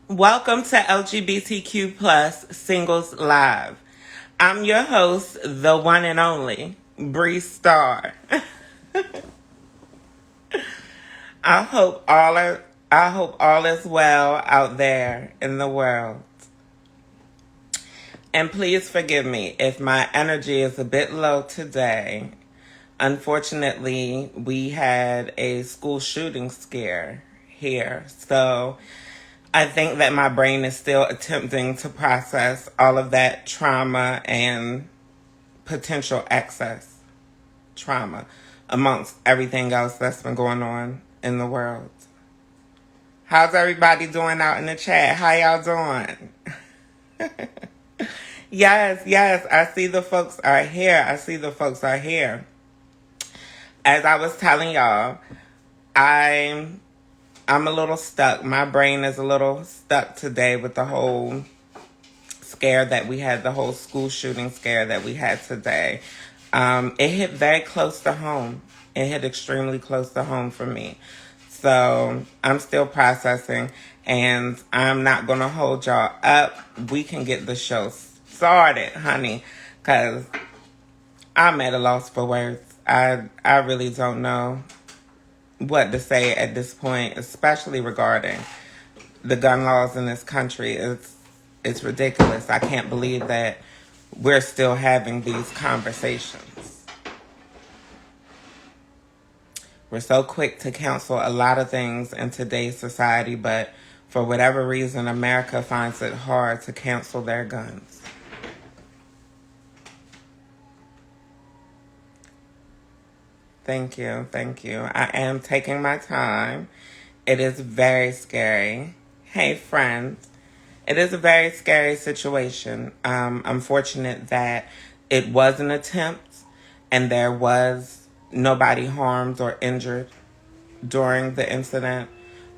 Welcome to LGBTQ plus Singles Live. I'm your host, the one and only Bre Starr. I hope all are, I hope all is well out there in the world. And please forgive me if my energy is a bit low today. Unfortunately, we had a school shooting scare here, so I think that my brain is still attempting to process all of that trauma and potential excess trauma amongst everything else that's been going on in the world. How's everybody doing out in the chat? How y'all doing? Yes, I see the folks are here. As I was telling y'all, I'm I'm a little stuck. My brain is a little stuck today with the whole scare that we had, the whole school shooting scare that we had today. It hit very close to home. It hit extremely close to home for me. So I'm still processing, and I'm not going to hold y'all up. We can get the show started, honey, because I'm at a loss for words. I really don't know what to say at this point, especially regarding the gun laws in this country. It's ridiculous. I can't believe that we're still having these conversations. We're so quick to cancel a lot of things in today's society, but for whatever reason, America finds it hard to cancel their guns. Thank you. I am taking my time. It is very scary. Hey, friends. It is a very scary situation. I'm fortunate that it was an attempt and there was nobody harmed or injured during the incident.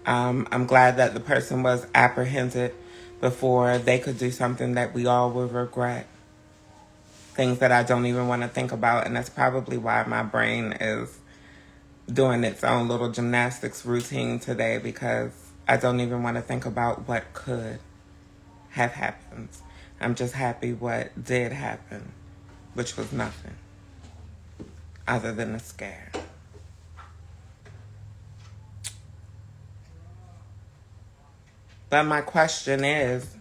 I'm glad that the person was apprehended before they could do something that we all would regret. Things that I don't even want to think about, and that's probably why my brain is doing its own little gymnastics routine today, because I don't even want to think about what could have happened. I'm just happy what did happen, which was nothing other than a scare. But my question is,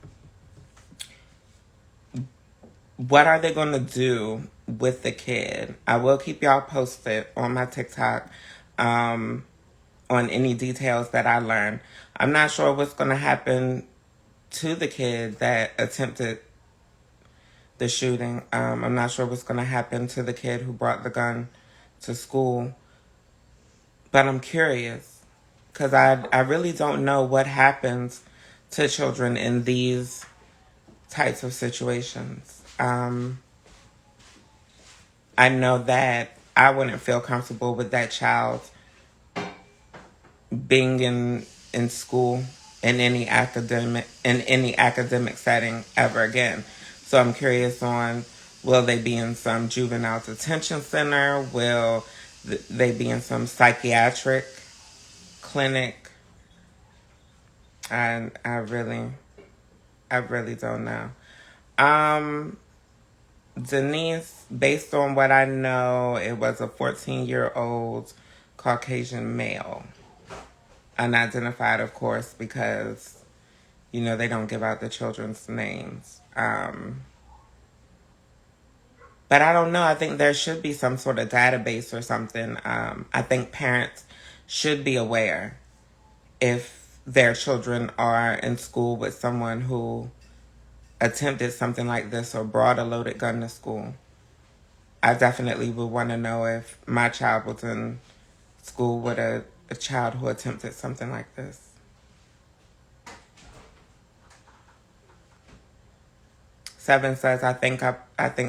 what are they going to do with the kid? I will keep y'all posted on my TikTok on any details that I learn. I'm not sure what's going to happen to the kid that attempted the shooting. I'm not sure what's going to happen to the kid who brought the gun to school. But I'm curious, because I really don't know what happens to children in these types of situations. I know that I wouldn't feel comfortable with that child being in school in any academic setting ever again. So I'm curious on, will they be in some juvenile detention center? Will they be in some psychiatric clinic? I really don't know. Denise, based on what I know, it was a 14-year-old Caucasian male. Unidentified, of course, because, they don't give out the children's names. But I don't know. I think there should be some sort of database or something. I think parents should be aware if their children are in school with someone who attempted something like this or brought a loaded gun to school. I definitely would want to know if my child was in school with a child who attempted something like this. Seven says, I think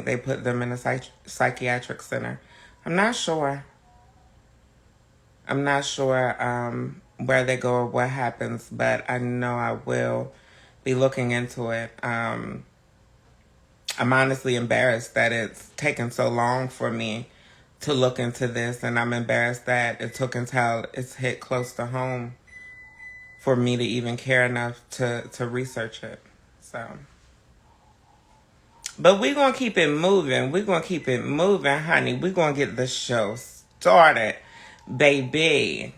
they put them in a psychiatric center. I'm not sure. Where they go or what happens, but I know I will be looking into it. I'm honestly embarrassed that it's taken so long for me to look into this, and I'm embarrassed that it took until it's hit close to home for me to even care enough to research it. So, but we're gonna keep it moving. We're gonna keep it moving, honey. We're gonna get the show started, baby.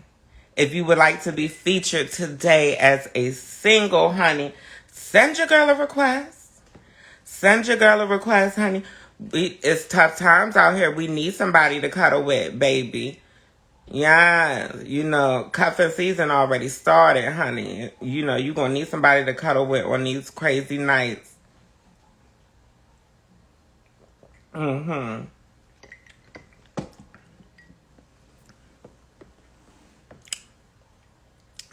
If you would like to be featured today as a single, honey, send your girl a request. Send your girl a request, honey. It's tough times out here. We need somebody to cuddle with, baby. Yeah, cuffing season already started, honey. You're going to need somebody to cuddle with on these crazy nights. Mm-hmm.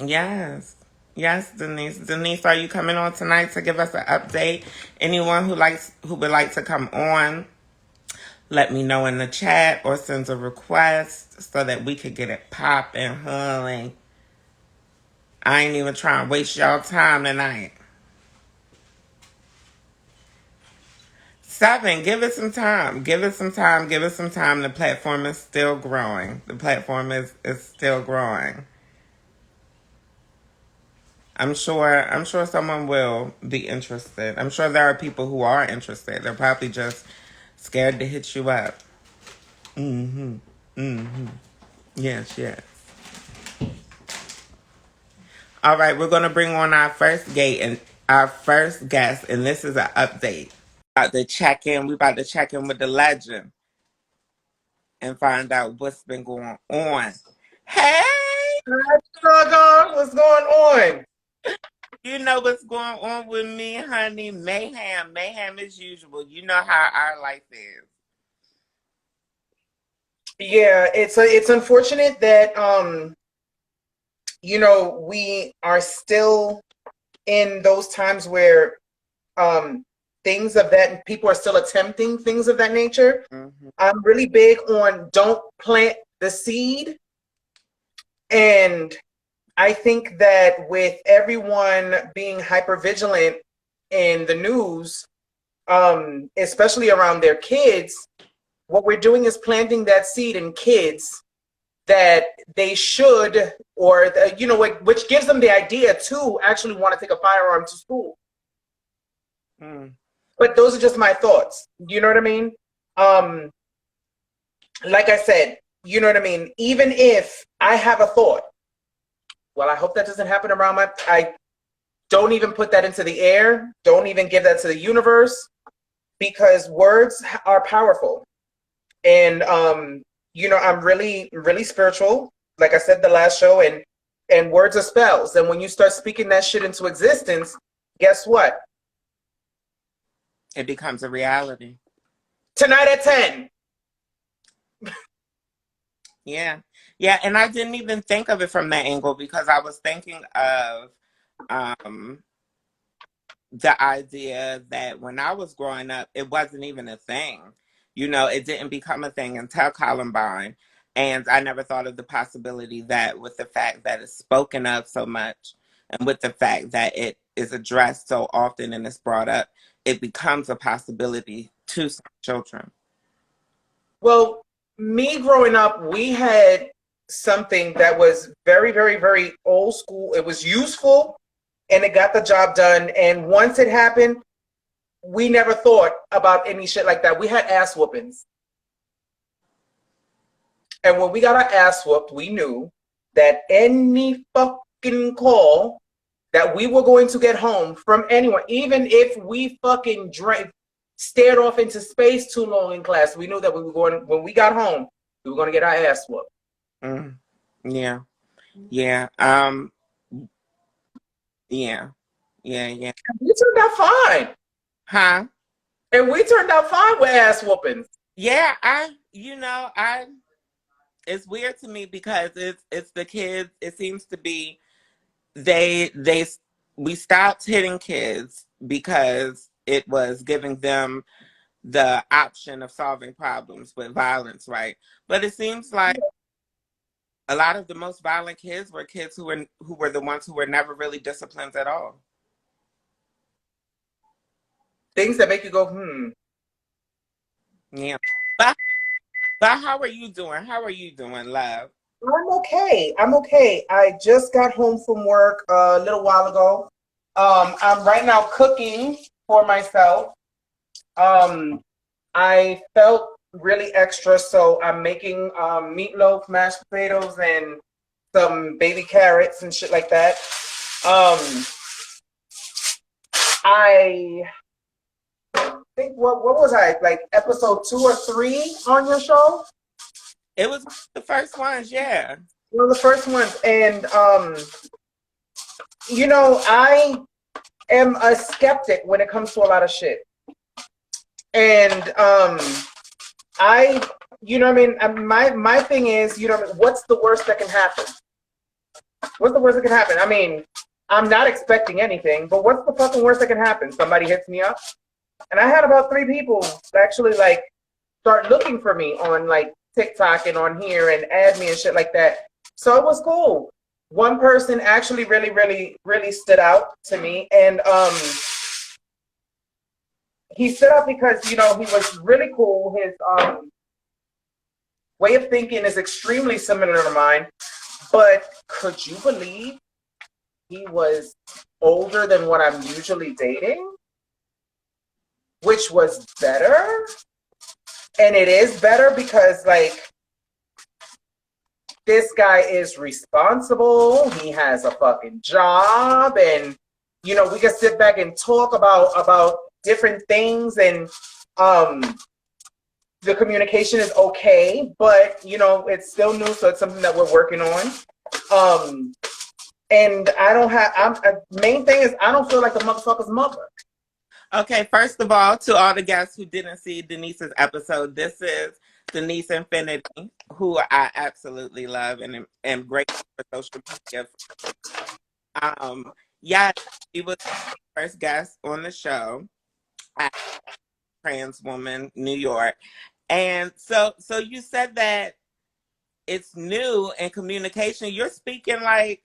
Yes. Yes, Denise. Denise, are you coming on tonight to give us an update? Anyone who would like to come on, let me know in the chat or send a request so that we could get it popping, honey. I ain't even trying to waste y'all time tonight. 7, give it some time. Give it some time. Give it some time. The platform is still growing. The platform is still growing. I'm sure someone will be interested. I'm sure there are people who are interested. They're probably just scared to hit you up. Mm-hmm. Mm-hmm. Yes, yes. All right, we're gonna bring on our first gate and our first guest, and this is an update. About to check in. We about to check in with the legend and find out what's been going on. Hey, What's going on? you know what's going on with me, honey? Mayhem, mayhem as usual. You know how our life is. Yeah, it's unfortunate that we are still in those times where things of that people are still attempting things of that nature. Mm-hmm. I'm really big on don't plant the seed, and I think that with everyone being hyper vigilant in the news, especially around their kids, what we're doing is planting that seed in kids that they should, or which gives them the idea to actually want to take a firearm to school. But those are just my thoughts. You know what I mean? Like I said, you know what I mean? Even if I have a thought, well, I hope that doesn't happen around I don't even put that into the air. Don't even give that to the universe, because words are powerful. And I'm really, really spiritual, like I said the last show, and words are spells. And when you start speaking that shit into existence, guess what? It becomes a reality. Tonight at 10. Yeah. Yeah, and I didn't even think of it from that angle because I was thinking of um the idea that when I was growing up, it wasn't even a thing. It didn't become a thing until Columbine. And I never thought of the possibility that with the fact that it's spoken of so much and with the fact that it is addressed so often and it's brought up, it becomes a possibility to some children. Well, me growing up, we had something that was very, very, very old school. It was useful and it got the job done. And once it happened, we never thought about any shit like that. We had ass whoopings. And when we got our ass whooped, we knew that any fucking call that we were going to get home from anyone, even if we fucking stared off into space too long in class, we knew that when we got home, we were going to get our ass whooped. Yeah. Yeah. Yeah. Yeah. Yeah. We turned out fine. Huh? And we turned out fine with ass whoopings. Yeah, it's weird to me because it's the kids. It seems to be they we stopped hitting kids because it was giving them the option of solving problems with violence, right? But it seems like a lot of the most violent kids were kids who were the ones who were never really disciplined at all. Things that make you go, Yeah. But how are you doing? How are you doing, love? I'm okay. I'm okay. I just got home from work a little while ago. I'm right now cooking for myself. Um, I felt really extra, so I'm making meatloaf, mashed potatoes, and some baby carrots and shit like that. Um, I think what was I like episode 2 or 3 on your show? It was the first ones, yeah. One of the first ones, and I am a skeptic when it comes to a lot of shit, and I, what I mean. My thing is, what's the worst that can happen? What's the worst that can happen? I mean, I'm not expecting anything, but what's the fucking worst that can happen? Somebody hits me up, and I had about 3 people actually like start looking for me on like TikTok and on here and add me and shit like that. So it was cool. One person actually really, really, really stood out to me, and he stood out because he was really cool. His way of thinking is extremely similar to mine. But could you believe he was older than what I'm usually dating? Which was better. And it is better because, like, this guy is responsible. He has a fucking job. And, we can sit back and talk about different things. And the communication is okay. But, it's still new. So it's something that we're working on. And main thing is I don't feel like the motherfucker's mother. Okay, first of all, to all the guests who didn't see Denise's episode, this is Denise Infinity, who I absolutely love and am grateful for social media. Yeah, she was the first guest on the show, a trans woman, New York. And so you said that it's new in communication. You're speaking like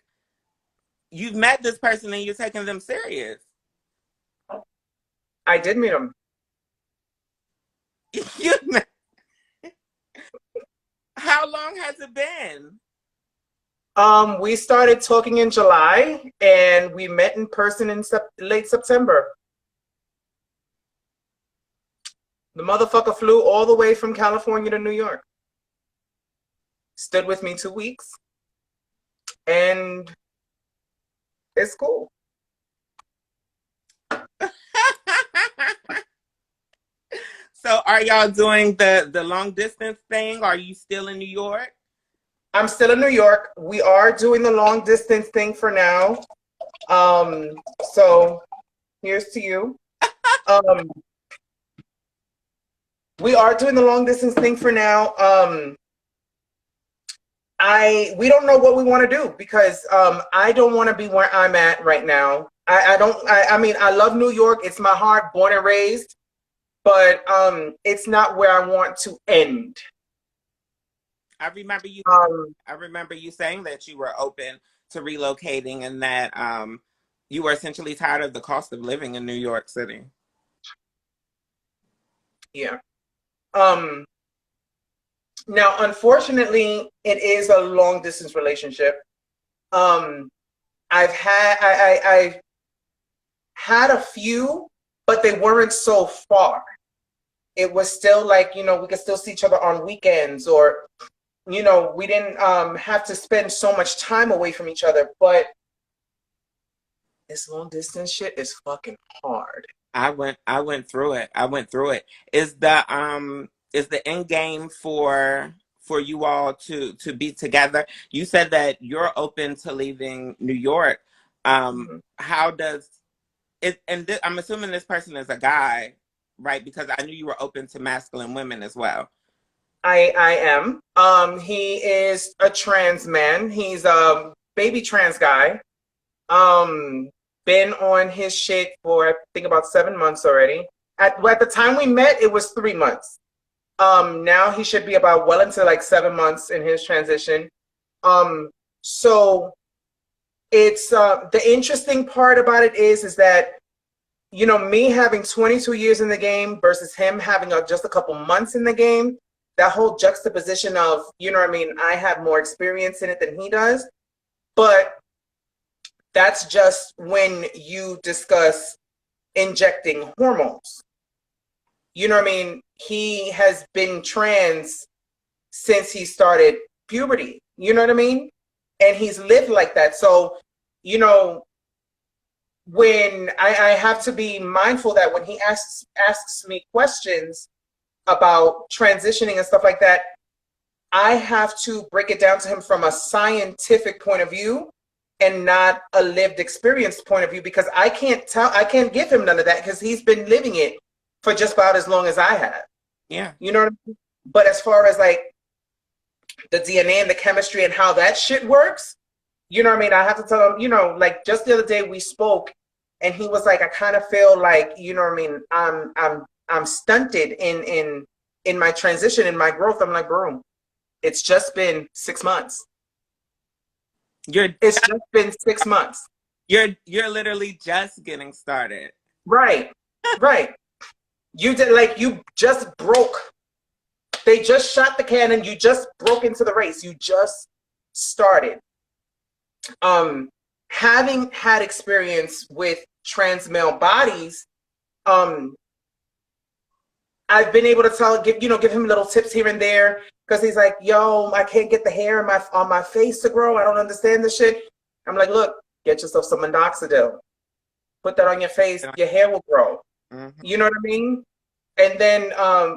you've met this person and you're taking them serious. I did meet him. You met, how long has it been? We started talking in July and we met in person in late September. The motherfucker flew all the way from California to New York. Stood with me 2 weeks. And it's cool. So are y'all doing the long distance thing? Are you still in New York? I'm still in New York. We are doing the long distance thing for now. So here's to you. We are doing the long distance thing for now. We don't know what we want to do because I don't want to be where I'm at right now. I mean, I love New York. It's my heart, born and raised, but it's not where I want to end. I remember you saying that you were open to relocating and that you were essentially tired of the cost of living in New York City. Yeah. Now, unfortunately, it is a long distance relationship. I've had a few, but they weren't so far. It was still like, we could still see each other on weekends, or, we didn't have to spend so much time away from each other. But this long distance shit is fucking hard. I went through it. I went through it. Is the end game for you all to be together? You said that you're open to leaving New York. How does it? And I'm assuming this person is a guy, right? Because I knew you were open to masculine women as well. I am. He is a trans man. He's a baby trans guy. Been on his shit for I think about 7 months already. At the time we met, it was 3 months. Now he should be about well into like 7 months in his transition. So it's the interesting part about it is that me having 22 years in the game versus him having just a couple months in the game. that whole juxtaposition of, you know what I mean, I have more experience in it than he does. But that's just when you discuss injecting hormones. You know what I mean? He has been trans since he started puberty. You know what I mean? And he's lived like that. So, you know, when I have to be mindful that when he asks me questions about transitioning and stuff like that, I have to break it down to him from a scientific point of view and not a lived experience point of view, because I can't give him none of that because he's been living it for just about as long as I have. Yeah. You know what I mean? But as far as like the DNA and the chemistry and how that shit works, you know what I mean? I have to tell him, you know, like just the other day we spoke and he was like, I kind of feel like, you know what I mean, I'm stunted in my transition, in my growth. I'm like, bro, it's just been 6 months. It's just been 6 months. You're literally just getting started. Right. Right. You did, like, you just broke. They just shot the cannon. You just broke into the race. You just started. Having had experience with trans male bodies, I've been able to give him little tips here and there, because he's like, yo, I can't get the hair on my face to grow. I don't understand this shit. I'm like, look, get yourself some minoxidil. Put that on your face. Your hair will grow. Mm-hmm. You know what I mean? And then,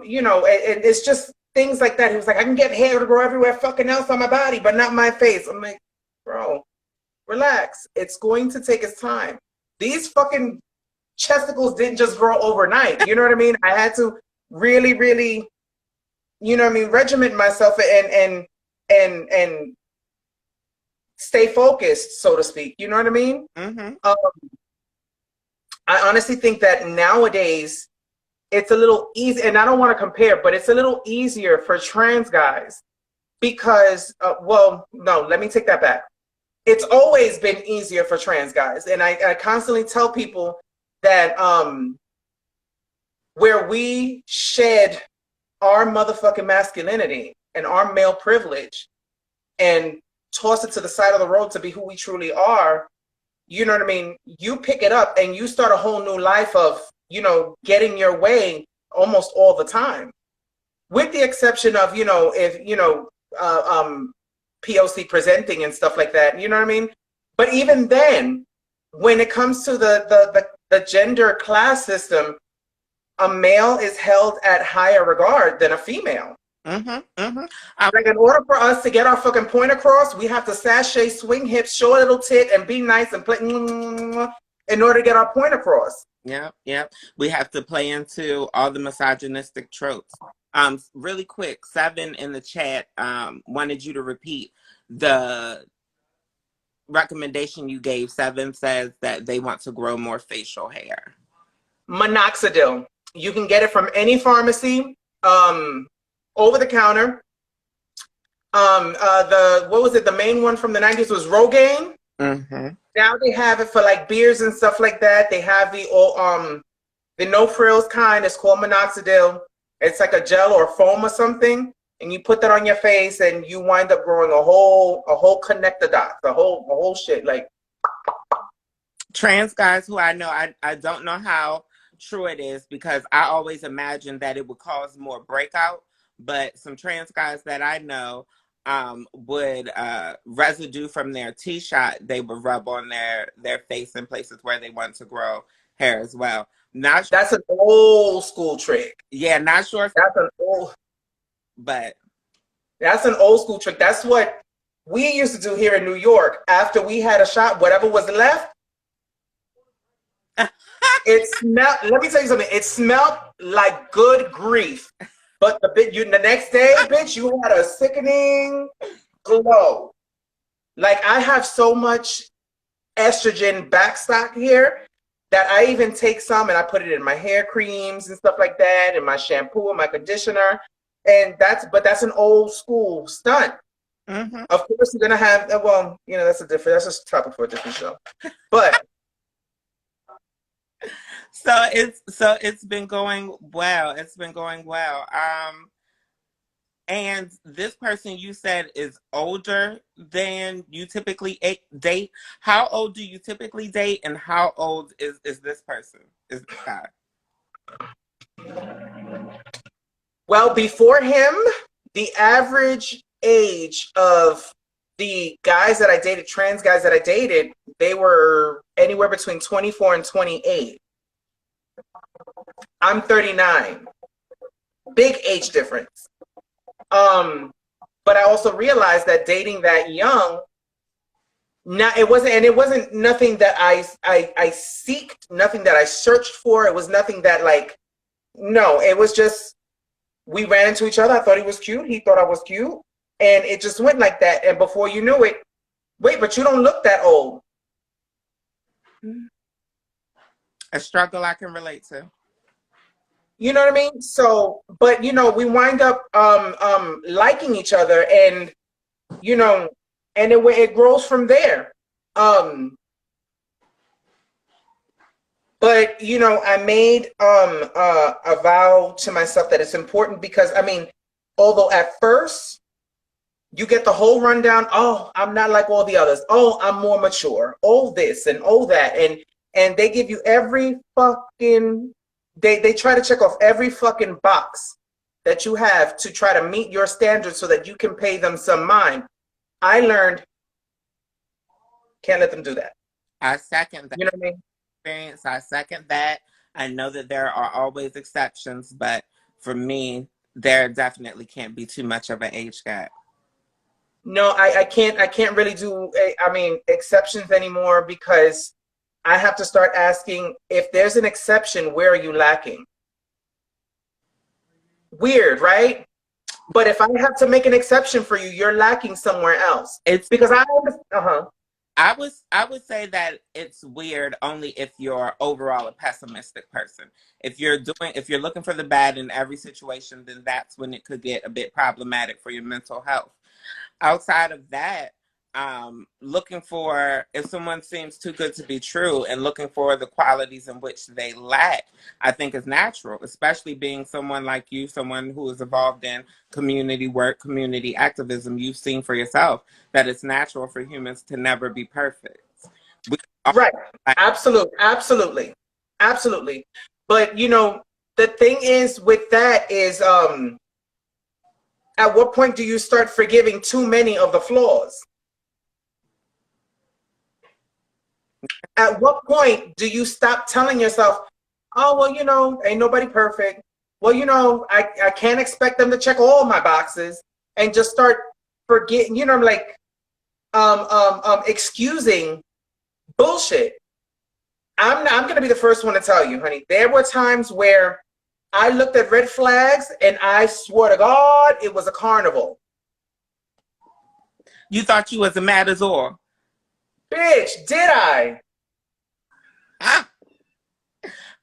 you know, and it's just things like that. He was like, I can get hair to grow everywhere fucking else on my body, but not my face. I'm like, bro, relax. It's going to take its time. These fucking chesticles didn't just grow overnight. You know what I mean? I had to really, really, you know what I mean, regiment myself and stay focused, so to speak. You know what I mean? Mm-hmm. I honestly think that nowadays it's a little easy, and I don't want to compare, but it's a little easier for trans guys because, well, no, let me take that back. It's always been easier for trans guys. And I constantly tell people that where we shed our motherfucking masculinity and our male privilege and toss it to the side of the road to be who we truly are, you know what I mean? You pick it up and you start a whole new life of, you know, getting your way almost all the time. With the exception of, you know, if, you know, POC presenting and stuff like that, you know what I mean? But even then, when it comes to the gender class system, a male is held at higher regard than a female. Mm-hmm, mm-hmm. Like, in order for us to get our fucking point across, we have to sashay, swing hips, show a little tit, and be nice and play in order to get our point across. Yeah, yeah. We have to play into all the misogynistic tropes. Really quick, 7 in the chat wanted you to repeat the recommendation you gave. 7 says that they want to grow more facial hair. Minoxidil. You can get it from any pharmacy, over the counter. What was it? The main one from the 90s was Rogaine. Mm-hmm. Now they have it for like beards and stuff like that. They have the no frills kind. It's called minoxidil. It's like a gel or foam or something, and you put that on your face, and you wind up growing a whole connector dot, the whole shit. Like, trans guys who I know, I don't know how true it is, because I always imagined that it would cause more breakout. But some trans guys that I know would residue from their T-shot, they would rub on their face in places where they want to grow hair as well. Not sure. That's an old school trick. Yeah, not sure. That's an old. But that's an old school trick. That's what we used to do here in New York. After we had a shot, whatever was left, it smelled. Let me tell you something. It smelled like good grief. But the next day, bitch, you had a sickening glow. Like, I have so much estrogen backstock here that I even take some and I put it in my hair creams and stuff like that, and my shampoo and my conditioner. And that's an old school stunt. Mm-hmm. Of course, you're gonna have, well, you know, that's a topic for a different show. But so it's been going well. It's been going well. And this person you said is older than you typically date. How old do you typically date, and how old is this person? Is this guy? Well, before him, the average age of the guys that I dated, trans guys that I dated, they were anywhere between 24 and 28. I'm 39. Big age difference. But I also realized that dating that young, it wasn't nothing that I seeked, nothing that I searched for. It was nothing that like, no, it was just we ran into each other. I thought he was cute. He thought I was cute. And it just went like that. And before you knew it, wait, but you don't look that old. A struggle I can relate to. You know what I mean? So, but you know, we wind up liking each other, and you know, and it grows from there. But you know, I made a vow to myself that it's important because I mean, although at first you get the whole rundown, oh, I'm not like all the others. Oh, I'm more mature. Oh, this and oh that, and they give you every fucking they try to check off every fucking box that you have to try to meet your standards so that you can pay them some mind. I learned can't let them do that. I second that. You know what I mean? Experience. I second that. I know that there are always exceptions, but for me, there definitely can't be too much of an age gap. No, I can't really do I mean exceptions anymore because I have to start asking if there's an exception, where are you lacking? Weird, right? But if I have to make an exception for you, you're lacking somewhere else. It's because I would say that it's weird only if you're overall a pessimistic person. If you're looking for the bad in every situation, then that's when it could get a bit problematic for your mental health. Outside of that, looking for if someone seems too good to be true and looking for the qualities in which they lack, I think is natural, especially being someone like you, someone who is involved in community work, community activism. You've seen for yourself that it's natural for humans to never be perfect. Right. Absolutely. But you know, the thing is with that is at what point do you start forgiving too many of the flaws? At what point do you stop telling yourself, oh, well, you know, ain't nobody perfect. Well, you know, I can't expect them to check all my boxes, and just start forgetting, you know, like excusing bullshit. I'm going to be the first one to tell you, honey, there were times where I looked at red flags and I swore to God it was a carnival. You thought you was a matador. Bitch, did I? Ah,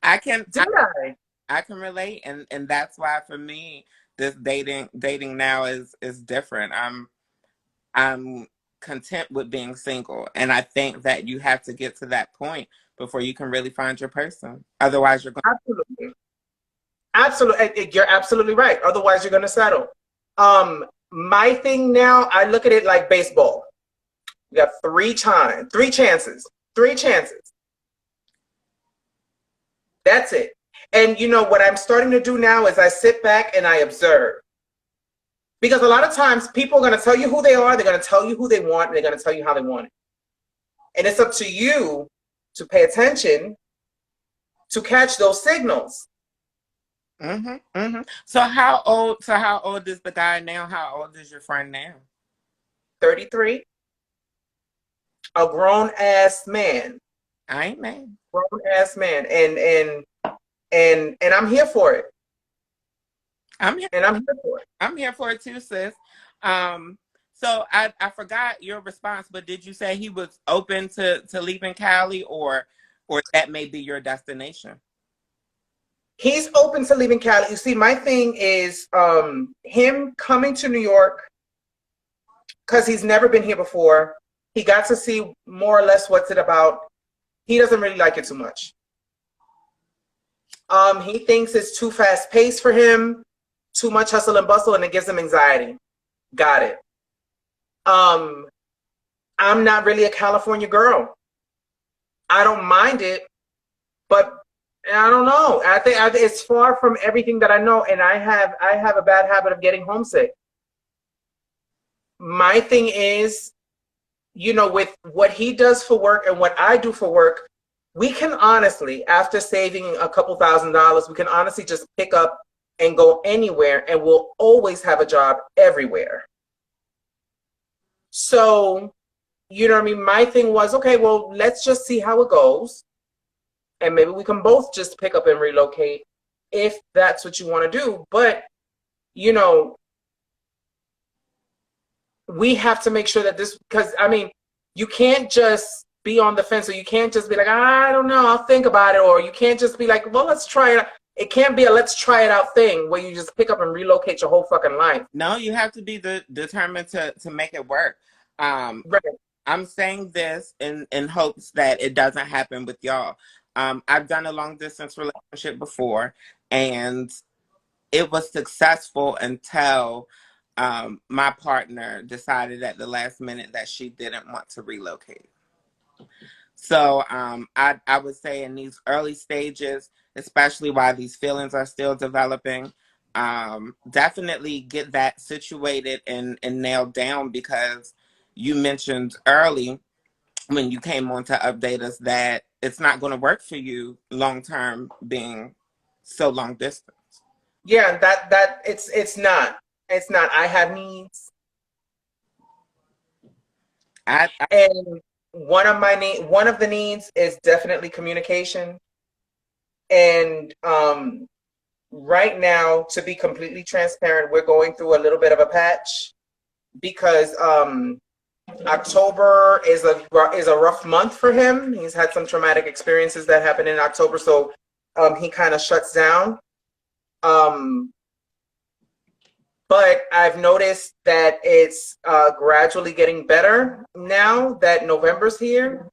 I can Did I? I can relate, and that's why for me this dating now is different. I'm content with being single, and I think that you have to get to that point before you can really find your person. Otherwise, you're going. Absolutely, you're absolutely right. Otherwise, you're going to settle. My thing now, I look at it like baseball. You got three chances. That's it. And you know what I'm starting to do now is I sit back and I observe. Because a lot of times people are going to tell you who they are, they're going to tell you who they want, and they're going to tell you how they want it. And it's up to you to pay attention to catch those signals. So how old is the guy now? How old is your friend now? 33. A grown ass man. I ain't mad. Grown ass man. And I'm here for it. I'm here for it. I'm here for it too, sis. So I forgot your response, but did you say he was open to leaving Cali, or that may be your destination? He's open to leaving Cali. You see, my thing is him coming to New York because he's never been here before. He got to see more or less what's it about. He doesn't really like it too much. He thinks it's too fast paced for him. Too much hustle and bustle and it gives him anxiety. Got it. Um, I'm not really a California girl. I don't mind it, but I don't know. I think it's far from everything that I know, and I have a bad habit of getting homesick. My thing is, with what he does for work and what I do for work, we can honestly, after saving a couple $1,000s, we can honestly just pick up and go anywhere, and we'll always have a job everywhere. So, you know what I mean? My thing was, okay, well, let's just see how it goes. And maybe we can both just pick up and relocate if that's what you want to do. But, you know, we have to make sure that this, because I mean, you can't just be on the fence, or you can't just be like, I don't know, I'll think about it. Or you can't just be like, well, let's try it out. It can't be a let's try it out thing where you just pick up and relocate your whole fucking life. No, you have to be determined to make it work. Um, Right. I'm saying this in hopes that it doesn't happen with y'all. I've done a long distance relationship before, and it was successful until my partner decided at the last minute that she didn't want to relocate. So I would say in these early stages, especially while these feelings are still developing, definitely get that situated and nailed down, because you mentioned early when you came on to update us that it's not going to work for you long term being so long distance. Yeah, that it's not. It's not. I have needs. I And one of the needs is definitely communication. And right now, to be completely transparent, we're going through a little bit of a patch because October is a rough month for him. He's had some traumatic experiences that happened in October, so he kind of shuts down. Um, but I've noticed that it's gradually getting better now that November's here.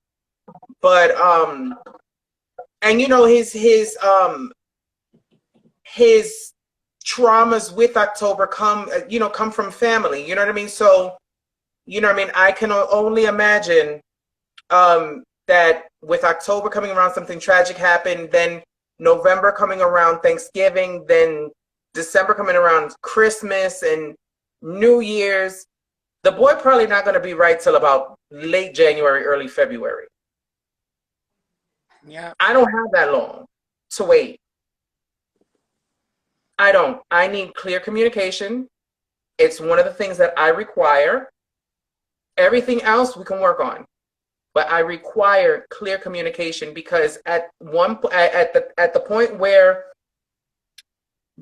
But and his traumas with October come from family. You know what I mean? So I can only imagine that with October coming around, something tragic happened. Then November coming around, Thanksgiving. Then December coming around, Christmas and New Year's. The boy probably not going to be right till about late January, early February. yeah. I don't have that long to wait. I don't. I need clear communication. It's one of the things that I require. Everything else we can work on, but I require clear communication, because at the point where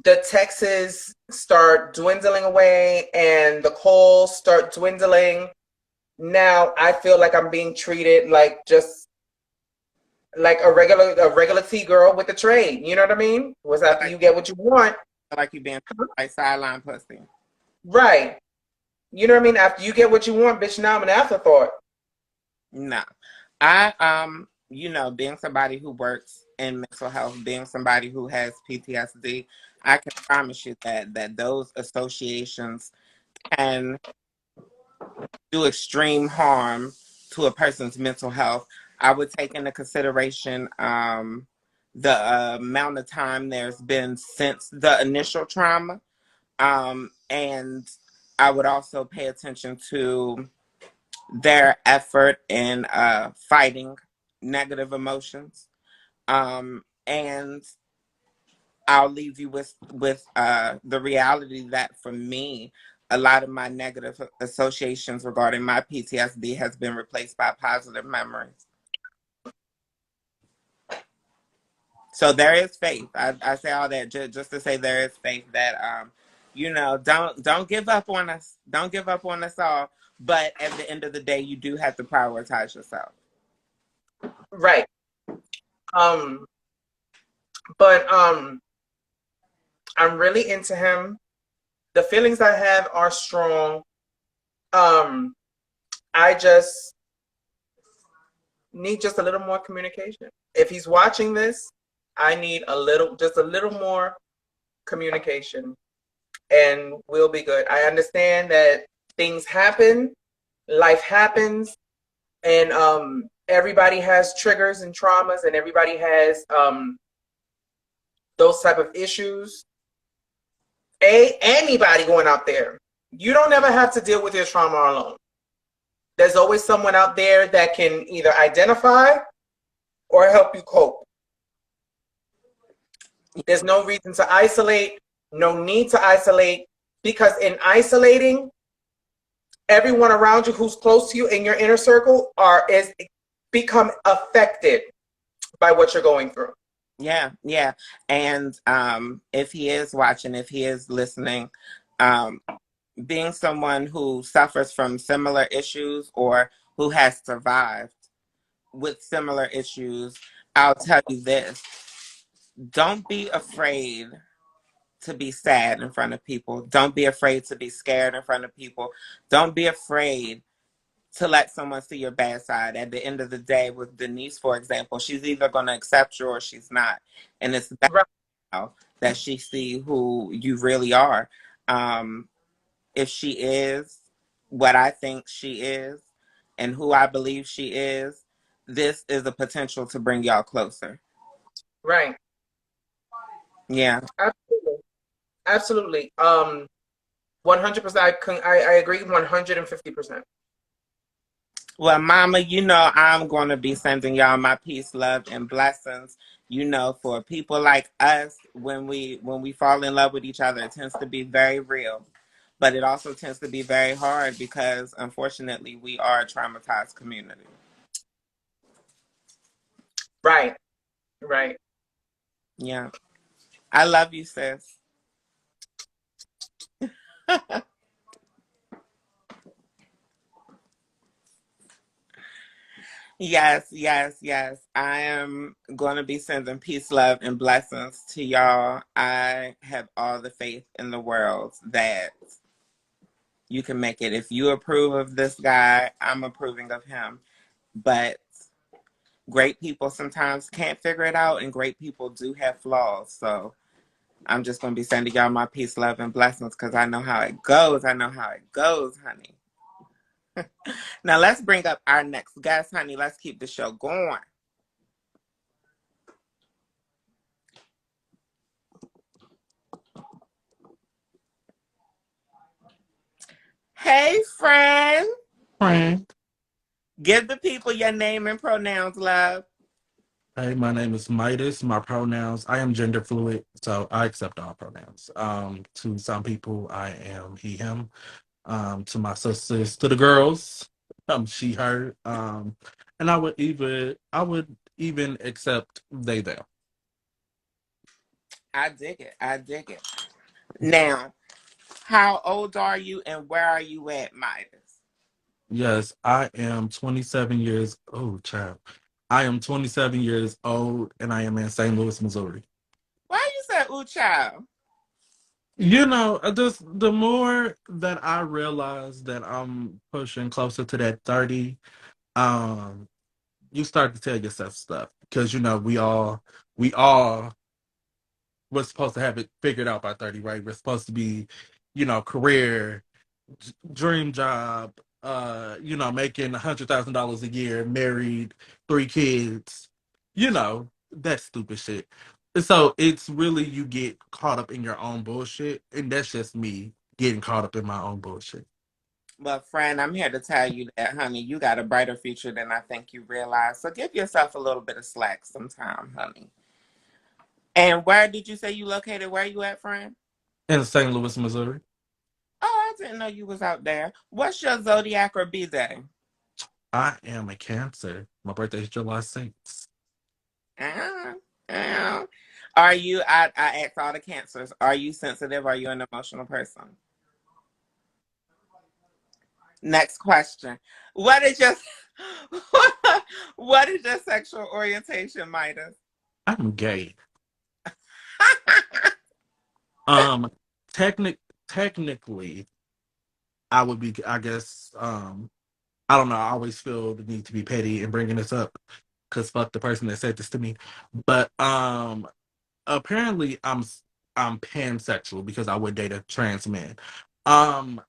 the texts start dwindling away and the calls start dwindling, now I feel like I'm being treated like just like a regular T girl with the trade. You know what I mean? Was after you get what you want, Like you being like sideline pussy. right? You know what I mean? After you get what you want, bitch, now I'm an afterthought. No. I being somebody who works in mental health, being somebody who has PTSD, I can promise you that those associations can do extreme harm to a person's mental health. I would take into consideration the amount of time there's been since the initial trauma. And I would also pay attention to their effort in fighting negative emotions. And I'll leave you with the reality that for me, a lot of my negative associations regarding my PTSD has been replaced by positive memories. So there is faith. I say all that just to say there is faith that don't give up on us. Don't give up on us all. But at the end of the day, you do have to prioritize yourself. Right. Um, but I'm really into him. The feelings I have are strong. Um, I just need just a little more communication. If he's watching this, I need just a little more communication. and we'll be good. I understand that things happen, life happens, and everybody has triggers and traumas, and everybody has those type of issues. Anybody going out there, you don't ever have to deal with your trauma alone. There's always someone out there that can either identify or help you cope. There's no reason to isolate, no need to isolate, because in isolating, everyone around you who's close to you in your inner circle is become affected by what you're going through. Yeah, yeah. And if he is watching, if he is listening, um, being someone who suffers from similar issues or who has survived with similar issues, I'll tell you this. Don't be afraid to be sad in front of people. Don't be afraid to be scared in front of people. Don't be afraid to let someone see your bad side. At the end of the day, with Denise, for example, she's either going to accept you or she's not. And it's best Right. that she see who you really are. If she is what I think she is and who I believe she is, this is a potential to bring y'all closer. Right. Yeah. Absolutely. Absolutely. 100%. I agree 150%. Well, Mama, you know I'm going to be sending y'all my peace, love, and blessings. You know, for people like us, when we fall in love with each other, it tends to be very real, but it also tends to be very hard because, unfortunately, we are a traumatized community. Right. Right. Yeah, I love you, sis. Yes, yes, yes. I am going to be sending peace, love, and blessings to y'all. I have all the faith in the world that you can make it. If you approve of this guy, I'm approving of him. But great people sometimes can't figure it out, and great people do have flaws. So I'm just going to be sending y'all my peace, love, and blessings because I know how it goes. I know how it goes, honey. Now let's bring up our next guest, honey. Let's keep the show going. Hey, friend. Frank. Give the people your name and pronouns, love. Hey, my name is Midas. My pronouns, I am gender fluid, so I accept all pronouns. To some people, I am he, him. To my sisters, to the girls, she, her. And I would even accept they, them. I dig it. I dig it. Now, how old are you and where are you at, Midas? Yes, I am 27 years old, child. I am 27 years old, and I am in St. Louis, Missouri. Why you say ooh child? Just the more that I realize that I'm pushing closer to that 30, um, you start to tell yourself stuff because we all were supposed to have it figured out by 30, right? We're supposed to be, career, dream job, making $100,000 a year, married, 3 kids, that stupid shit. So it's really you get caught up in your own bullshit, and that's just me getting caught up in my own bullshit. Well, friend, I'm here to tell you that, honey, you got a brighter future than I think you realize. So give yourself a little bit of slack sometime, honey. And where did you say you located? Where you at, friend? In St. Louis, Missouri, Oh, I didn't know you was out there. What's your zodiac or B day? I am a Cancer. My birthday is July 6th. Ah, ah. Are you? I asked all the cancers. Are you sensitive? Are you an emotional person? Next question. What is your what is your sexual orientation, Midas? I'm gay. Um, technic technically, I would be. I guess. I don't know. I always feel the need to be petty and bringing this up because fuck the person that said this to me. But apparently, I'm. I'm pansexual because I would date a trans man. Um,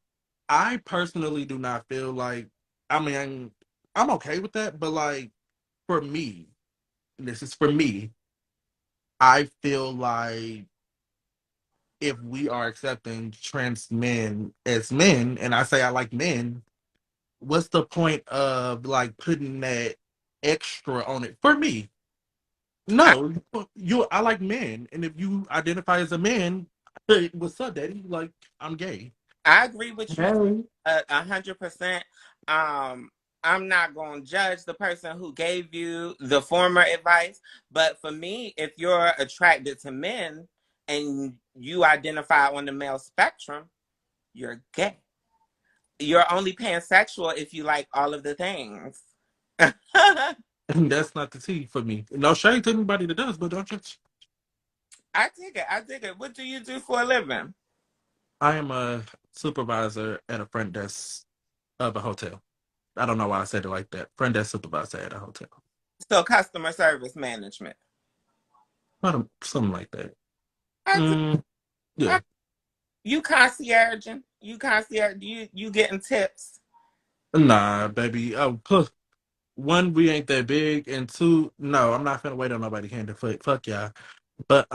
I personally do not feel like, I mean, I'm okay with that, but like for me, this is for me, I feel like if we are accepting trans men as men, and I say I like men, what's the point of like putting that extra on it for me? I, No, I like men, and if you identify as a man, hey, what's up, daddy? Like I'm gay. I agree with you Hey. 100%. Um, I'm not going to judge the person who gave you the former advice, but for me, if you're attracted to men and you identify on the male spectrum, you're gay. You're only pansexual if you like all of the things. I And that's not the tea for me. No shade to anybody that does, but don't judge. dig it. I dig it. What do you do for a living? I am a supervisor at a front desk of a hotel. I don't know why I said it like that. Front desk supervisor at a hotel. So customer service management. Something like that. I do. Mm, yeah. You concierging? You concierge? You getting tips? Nah, baby. Oh, plus, one, we ain't that big, and two, no, I'm not finna wait on nobody hand to foot. Fuck y'all. But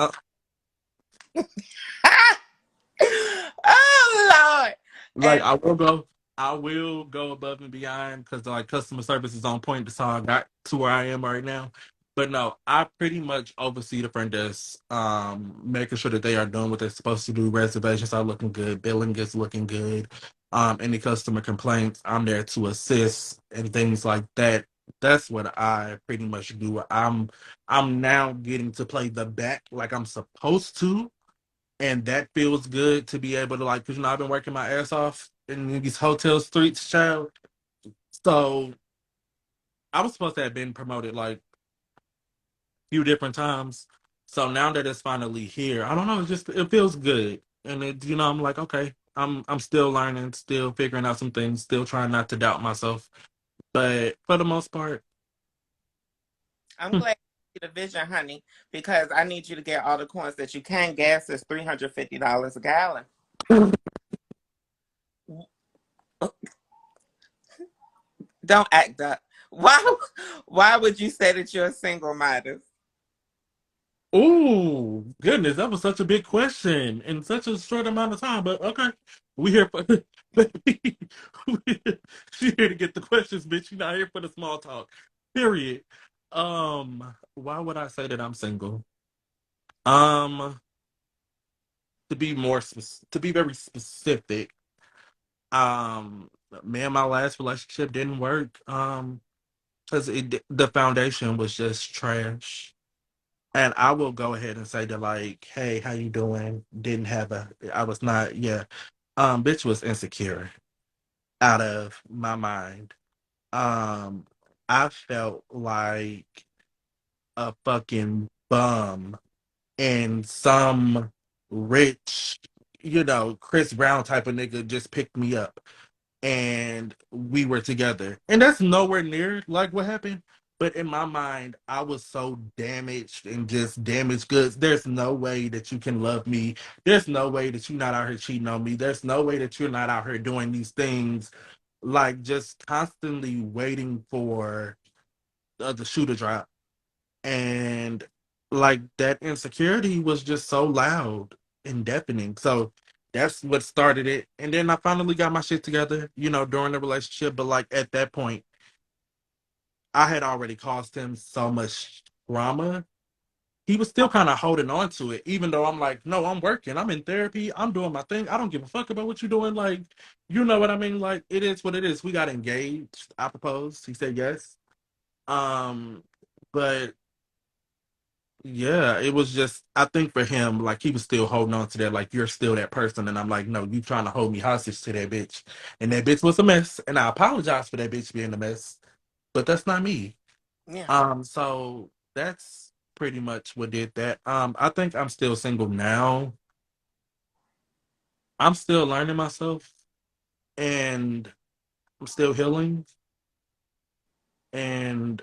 Oh Lord! like And I will go above and beyond because like customer service is on point. That's how I got to where I am right now. But no, I pretty much oversee the front desk, making sure that they are doing what they're supposed to do. Reservations are looking good, billing is looking good. Any customer complaints, I'm there to assist and things like that. That's what I pretty much do. I'm now getting to play the back like I'm supposed to, and that feels good to be able to like, because I've been working my ass off in these hotel streets, child. So I was supposed to have been promoted like a few different times. So now that it's finally here, I don't know, it feels good. And I'm like, okay, I'm still learning, still figuring out some things, still trying not to doubt myself. But for the most part, I'm glad you see the vision, honey, because I need you to get all the coins that you can. Gas is $350 a gallon. Don't act up. Why? Why would you say that you're a single mother? oh goodness, that was such a big question in such a short amount of time. But okay, we here for she here to get the questions, bitch. You're not here for the small talk. Period. Why would I say that I'm single? Um, to be very specific, um, me and my last relationship didn't work. Because the foundation was just trash. And I will go ahead and say that, like, hey, how you doing? I was not, yeah. Bitch was insecure out of my mind. Um, I felt like a fucking bum and some rich, Chris Brown type of nigga just picked me up and we were together. And that's nowhere near like what happened. But in my mind, I was so damaged and just damaged goods. There's no way that you can love me. There's no way that you're not out here cheating on me. There's no way that you're not out here doing these things. Like just constantly waiting for the shoe to drop. And like that insecurity was just so loud and deafening. So that's what started it. And then I finally got my shit together, during the relationship. But like at that point, I had already caused him so much drama. He was still kind of holding on to it, even though I'm like, no, I'm working, I'm in therapy, I'm doing my thing. I don't give a fuck about what you're doing. Like, you know what I mean? Like, it is what it is. We got engaged. I proposed. He said yes. Um, but yeah, it was just, I think for him, like he was still holding on to that, like you're still that person. And I'm like, no, you trying to hold me hostage to that bitch. And that bitch was a mess. And I apologize for that bitch being a mess, but that's not me. Yeah. So that's pretty much what did that. I think I'm still single now. I'm still learning myself and I'm still healing. And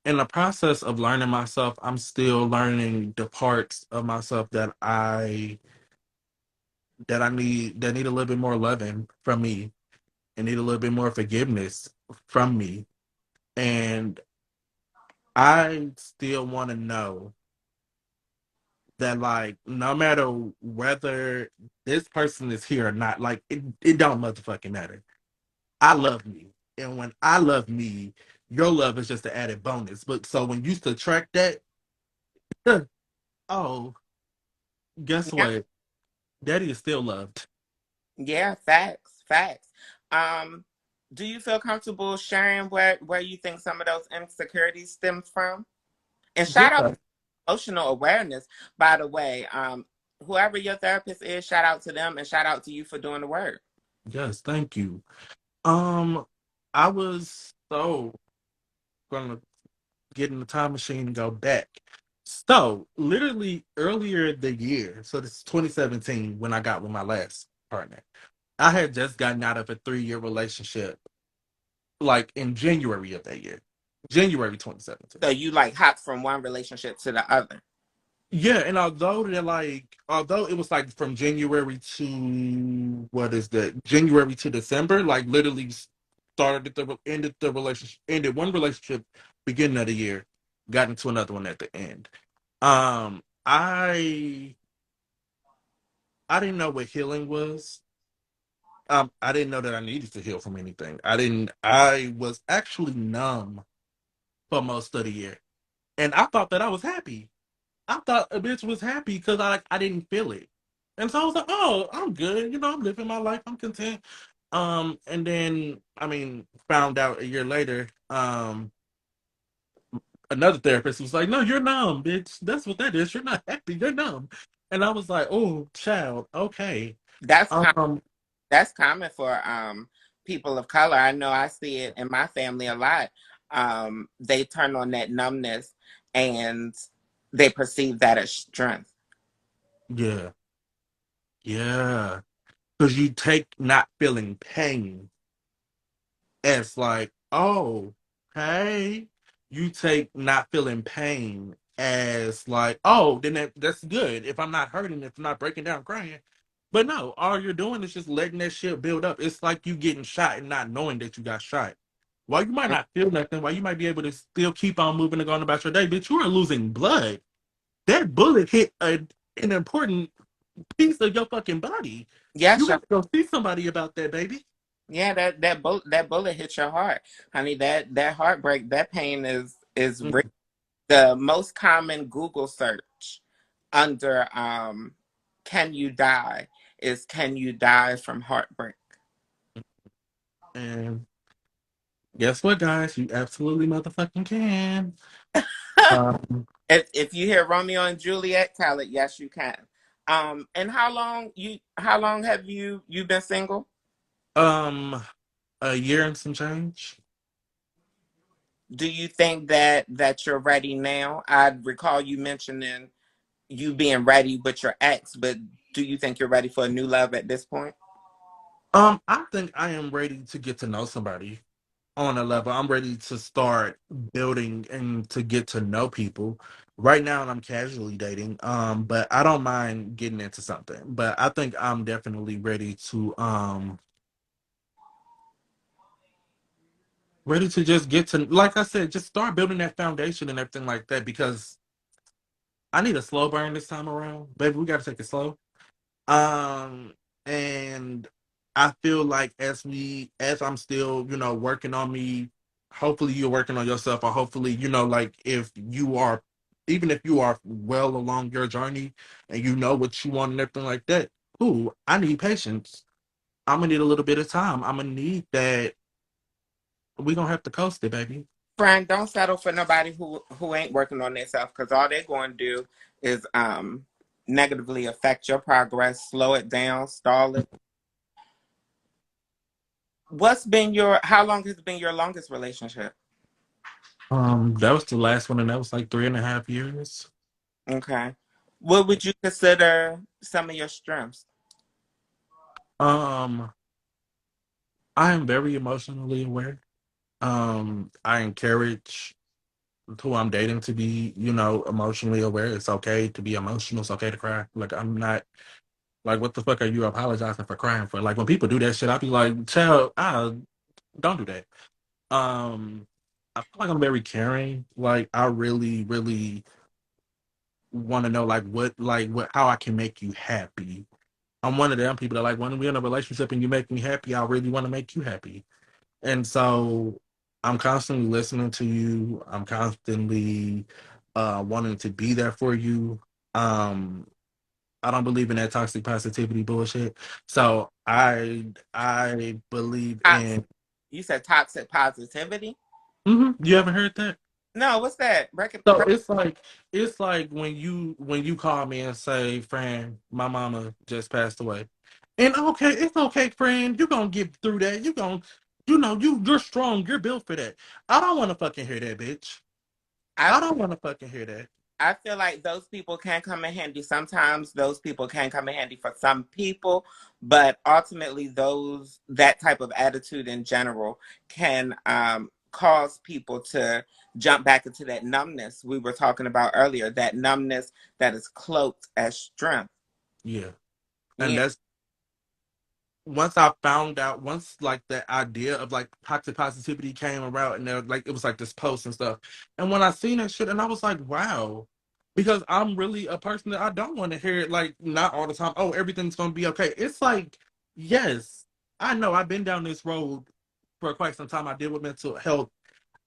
in the process of learning myself, I'm still learning the parts of myself that need a little bit more loving from me and need a little bit more forgiveness from me. And I still want to know that, like, no matter whether this person is here or not, like, it don't motherfucking matter. I love me. And when I love me, your love is just an added bonus. But so when you subtract that, oh, guess Yeah, what? Daddy is still loved. yeah, facts, facts. Um, do you feel comfortable sharing where you think some of those insecurities stem from? And shout out Yeah. emotional awareness, by the way. Whoever your therapist is, shout out to them and shout out to you for doing the work. Yes, thank you. Um, I was so gonna get in the time machine and go back. So, literally earlier the year, so this is 2017 when I got with my last partner. I had just gotten out of a 3-year relationship, like in January of that year, January 2017. So you like hop from one relationship to the other. Yeah, and although it was like from January to what is that? January to December, like literally started at ended the relationship, ended one relationship beginning of the year, got into another one at the end. Um, I I didn't know what healing was. I didn't know that I needed to heal from anything. I was actually numb for most of the year. And I thought that I was happy. I thought a bitch was happy because I didn't feel it. And so I was like, oh, I'm good. You know, I'm living my life. I'm content. And then I mean, found out a year later, another therapist was like, no, you're numb, bitch. That's what that is. You're not happy. You're numb. And I was like, oh, child, okay. That's com- Um, that's common for people of color. I know I see it in my family a lot. They turn on that numbness and they perceive that as strength. yeah, yeah. Because you take not feeling pain as like, oh, hey, you take not feeling pain as like, oh, then that's good. If I'm not hurting, if I'm not breaking down crying. But no, all you're doing is just letting that shit build up. It's like you getting shot and not knowing that you got shot. While you might not feel nothing, while you might be able to still keep on moving and going about your day, but you are losing blood. That bullet hit an important piece of your fucking body. You Yes, got to go see somebody about that, baby. yeah, that bullet hit your heart, honey. That heartbreak, that pain is real. The most common Google search under "Can you die?" is "Can you die from heartbreak?" And guess what, guys? You absolutely motherfucking can. Um, If you hear Romeo and Juliet, tell it yes, you can. And how long have you been single? um, a year and some change. Do you think that you're ready now? I recall you mentioning you being ready with your ex, but do you think you're ready for a new love at this point? I think I am ready to get to know somebody on a level. I'm ready to start building and to get to know people. Right now, I'm casually dating. But I don't mind getting into something. But I think I'm definitely ready to just get to, like I said, just start building that foundation and everything like that. Because I need a slow burn this time around, baby. We got to take it slow. Um, and I feel like as I'm still, working on me, hopefully you're working on yourself, or hopefully, like even if you are well along your journey and you know what you want and everything like that, ooh, I need patience. I'm gonna need a little bit of time. I'm gonna need that. We gonna have to coast it, baby. Friend, don't settle for nobody who ain't working on themselves because all they're going to do is negatively affect your progress, slow it down, stall it. How long has been your longest relationship? That was the last one, and that was like 3.5 years. Okay. What would you consider some of your strengths? Um, I am very emotionally aware. I encourage who I'm dating to be, you know, emotionally aware. It's okay to be emotional. It's okay to cry. Like, I'm not, like, what the fuck are you apologizing for crying for? Like, when people do that shit, I'll be like, child, don't do that. I feel like I'm very caring. Like, I really, really want to know, how I can make you happy. I'm one of them people that, like, when we're in a relationship and you make me happy, I really want to make you happy. And so I'm constantly listening to you. I'm constantly wanting to be there for you. Um, I don't believe in that toxic positivity bullshit. So I believe Toxic. in. You said toxic positivity? You haven't heard that? No, what's that? Break it. So it's like when you call me and say, "Friend, my mama just passed away," and okay, it's okay, friend. You're gonna get through that. You're strong. You're built for that. I don't want to fucking hear that, bitch. I I don't want to fucking hear that. I feel like those people can come in handy. Sometimes those people can come in handy for some people, but ultimately, that type of attitude in general can cause people to jump back into that numbness we were talking about earlier. That numbness that is cloaked as strength. Yeah, and Yeah, that's once I found out, once like the idea of like toxic positivity came around, and there, like it was like this post and stuff, and when I seen that shit, and I was like, wow, because I'm really a person that I don't want to hear it like not all the time. Oh, everything's gonna be okay. It's like, yes, I know I've been down this road for quite some time. I deal with mental health.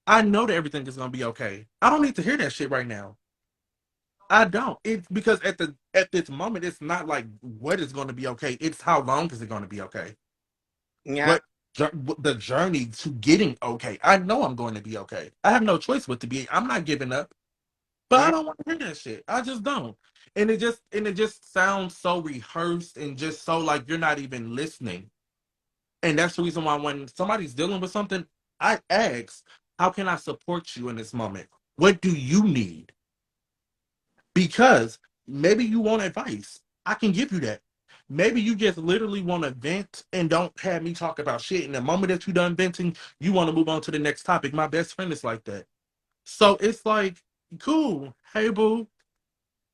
I know that everything is gonna be okay. I don't need to hear that shit right now. I don't. It's because at this moment, it's not like what is going to be okay. It's how long is it going to be okay? yeah, what the journey to getting okay. I know I'm going to be okay. I have no choice but to be. I'm not giving up, but I mm, don't want to hear that shit. I just don't. And it just sounds so rehearsed and just so like you're not even listening. And that's the reason why when somebody's dealing with something, I ask, how can I support you in this moment? What do you need? Because maybe you want advice. I can give you that. Maybe you just literally want to vent and don't have me talk about shit. And the moment that you done venting, you want to move on to the next topic. My best friend is like that. So it's like, cool. Hey, boo.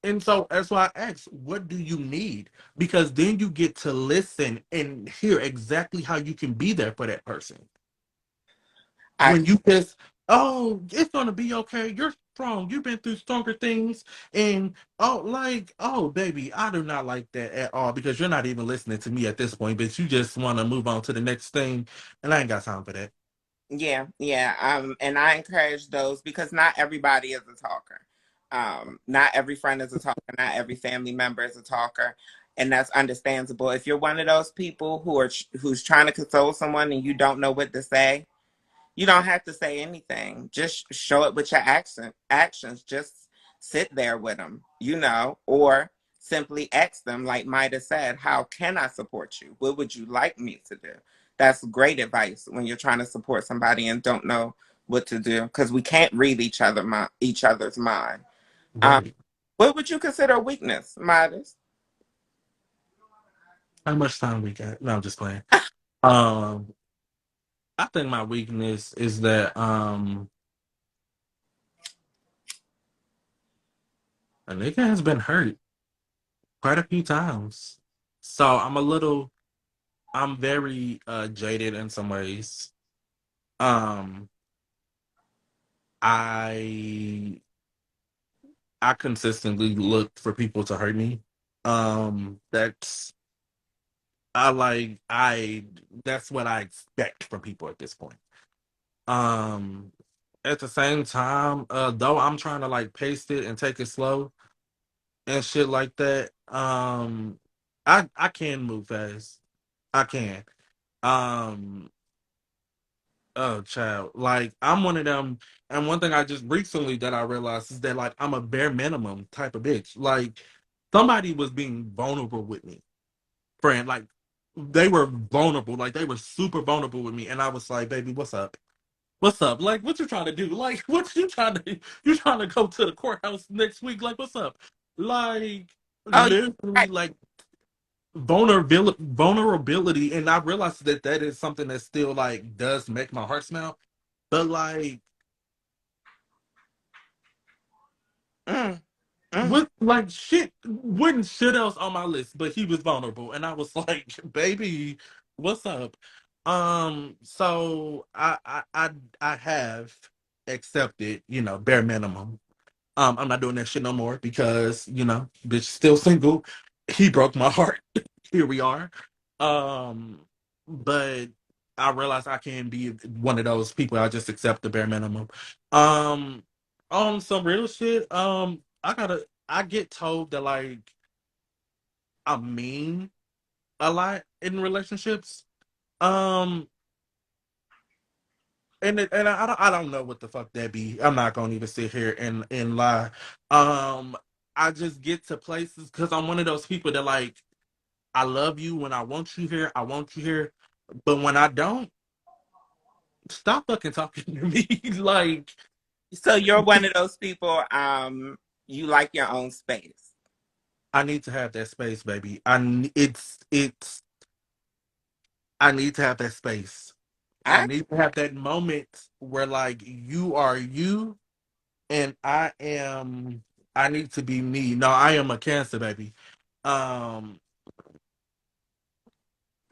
And so that's why I asked, what do you need? Because then you get to listen and hear exactly how you can be there for that person. I When you just, oh, it's gonna be okay. You're strong. You've been through stronger things, and oh, baby, I do not like that at all because you're not even listening to me at this point. But you just want to move on to the next thing, and I ain't got time for that. Yeah, yeah. And I encourage those because not everybody is a talker. Not every friend is a talker, not every family member is a talker, and that's understandable. If you're one of those people who's trying to console someone and you don't know what to say, you don't have to say anything. Just show it with your actions. Just sit there with them, or simply ask them, like Maida said, how can I support you? What would you like me to do? That's great advice when you're trying to support somebody and don't know what to do because we can't read each other's mind. Um, Right? what would you consider a weakness, Midas? How much time we got? No, I'm just playing. Um, I think my weakness is that a nigga has been hurt quite a few times, so I'm very jaded in some ways. Um, I I consistently look for people to hurt me. That's I like I that's what I expect from people at this point. Um, at the same time, though I'm trying to like pace it and take it slow and shit like that. I can move fast. I can. Um, Oh, child. Like, I'm one of them. And one thing I just recently that I realized is that, like, I'm a bare minimum type of bitch. Like, somebody was being vulnerable with me, friend. Like, they were vulnerable. Like, they were super vulnerable with me. And I was like, baby, what's up? What's up? Like, what you trying to do? Like, what you trying to go to the courthouse next week? Like, what's up? Like, Oh, literally, right. like, vulnerability. And I realized that that is something that still, like, does make my heart smell. But like Mm, mm. With like shit, wasn't shit else on my list, but he was vulnerable, and I was like, "Baby, what's up?" So I have accepted, bare minimum. I'm not doing that shit no more because bitch still single. He broke my heart. Here we are. But I realize I can be one of those people. I just accept the bare minimum. Um, on some real shit. I get told that like I'm mean a lot in relationships. Um, and I don't know what the fuck that be. I'm not gonna even sit here and lie. Um, I just get to places because I'm one of those people that like I love you when I want you here. I want you here, but when I don't, stop fucking talking to me. Like So you're one of those people, you like your own space. I need to have that space, baby. It's I need to have that space. I I need to have that moment where like you are you and I need to be me. No, I am a Cancer, baby. Um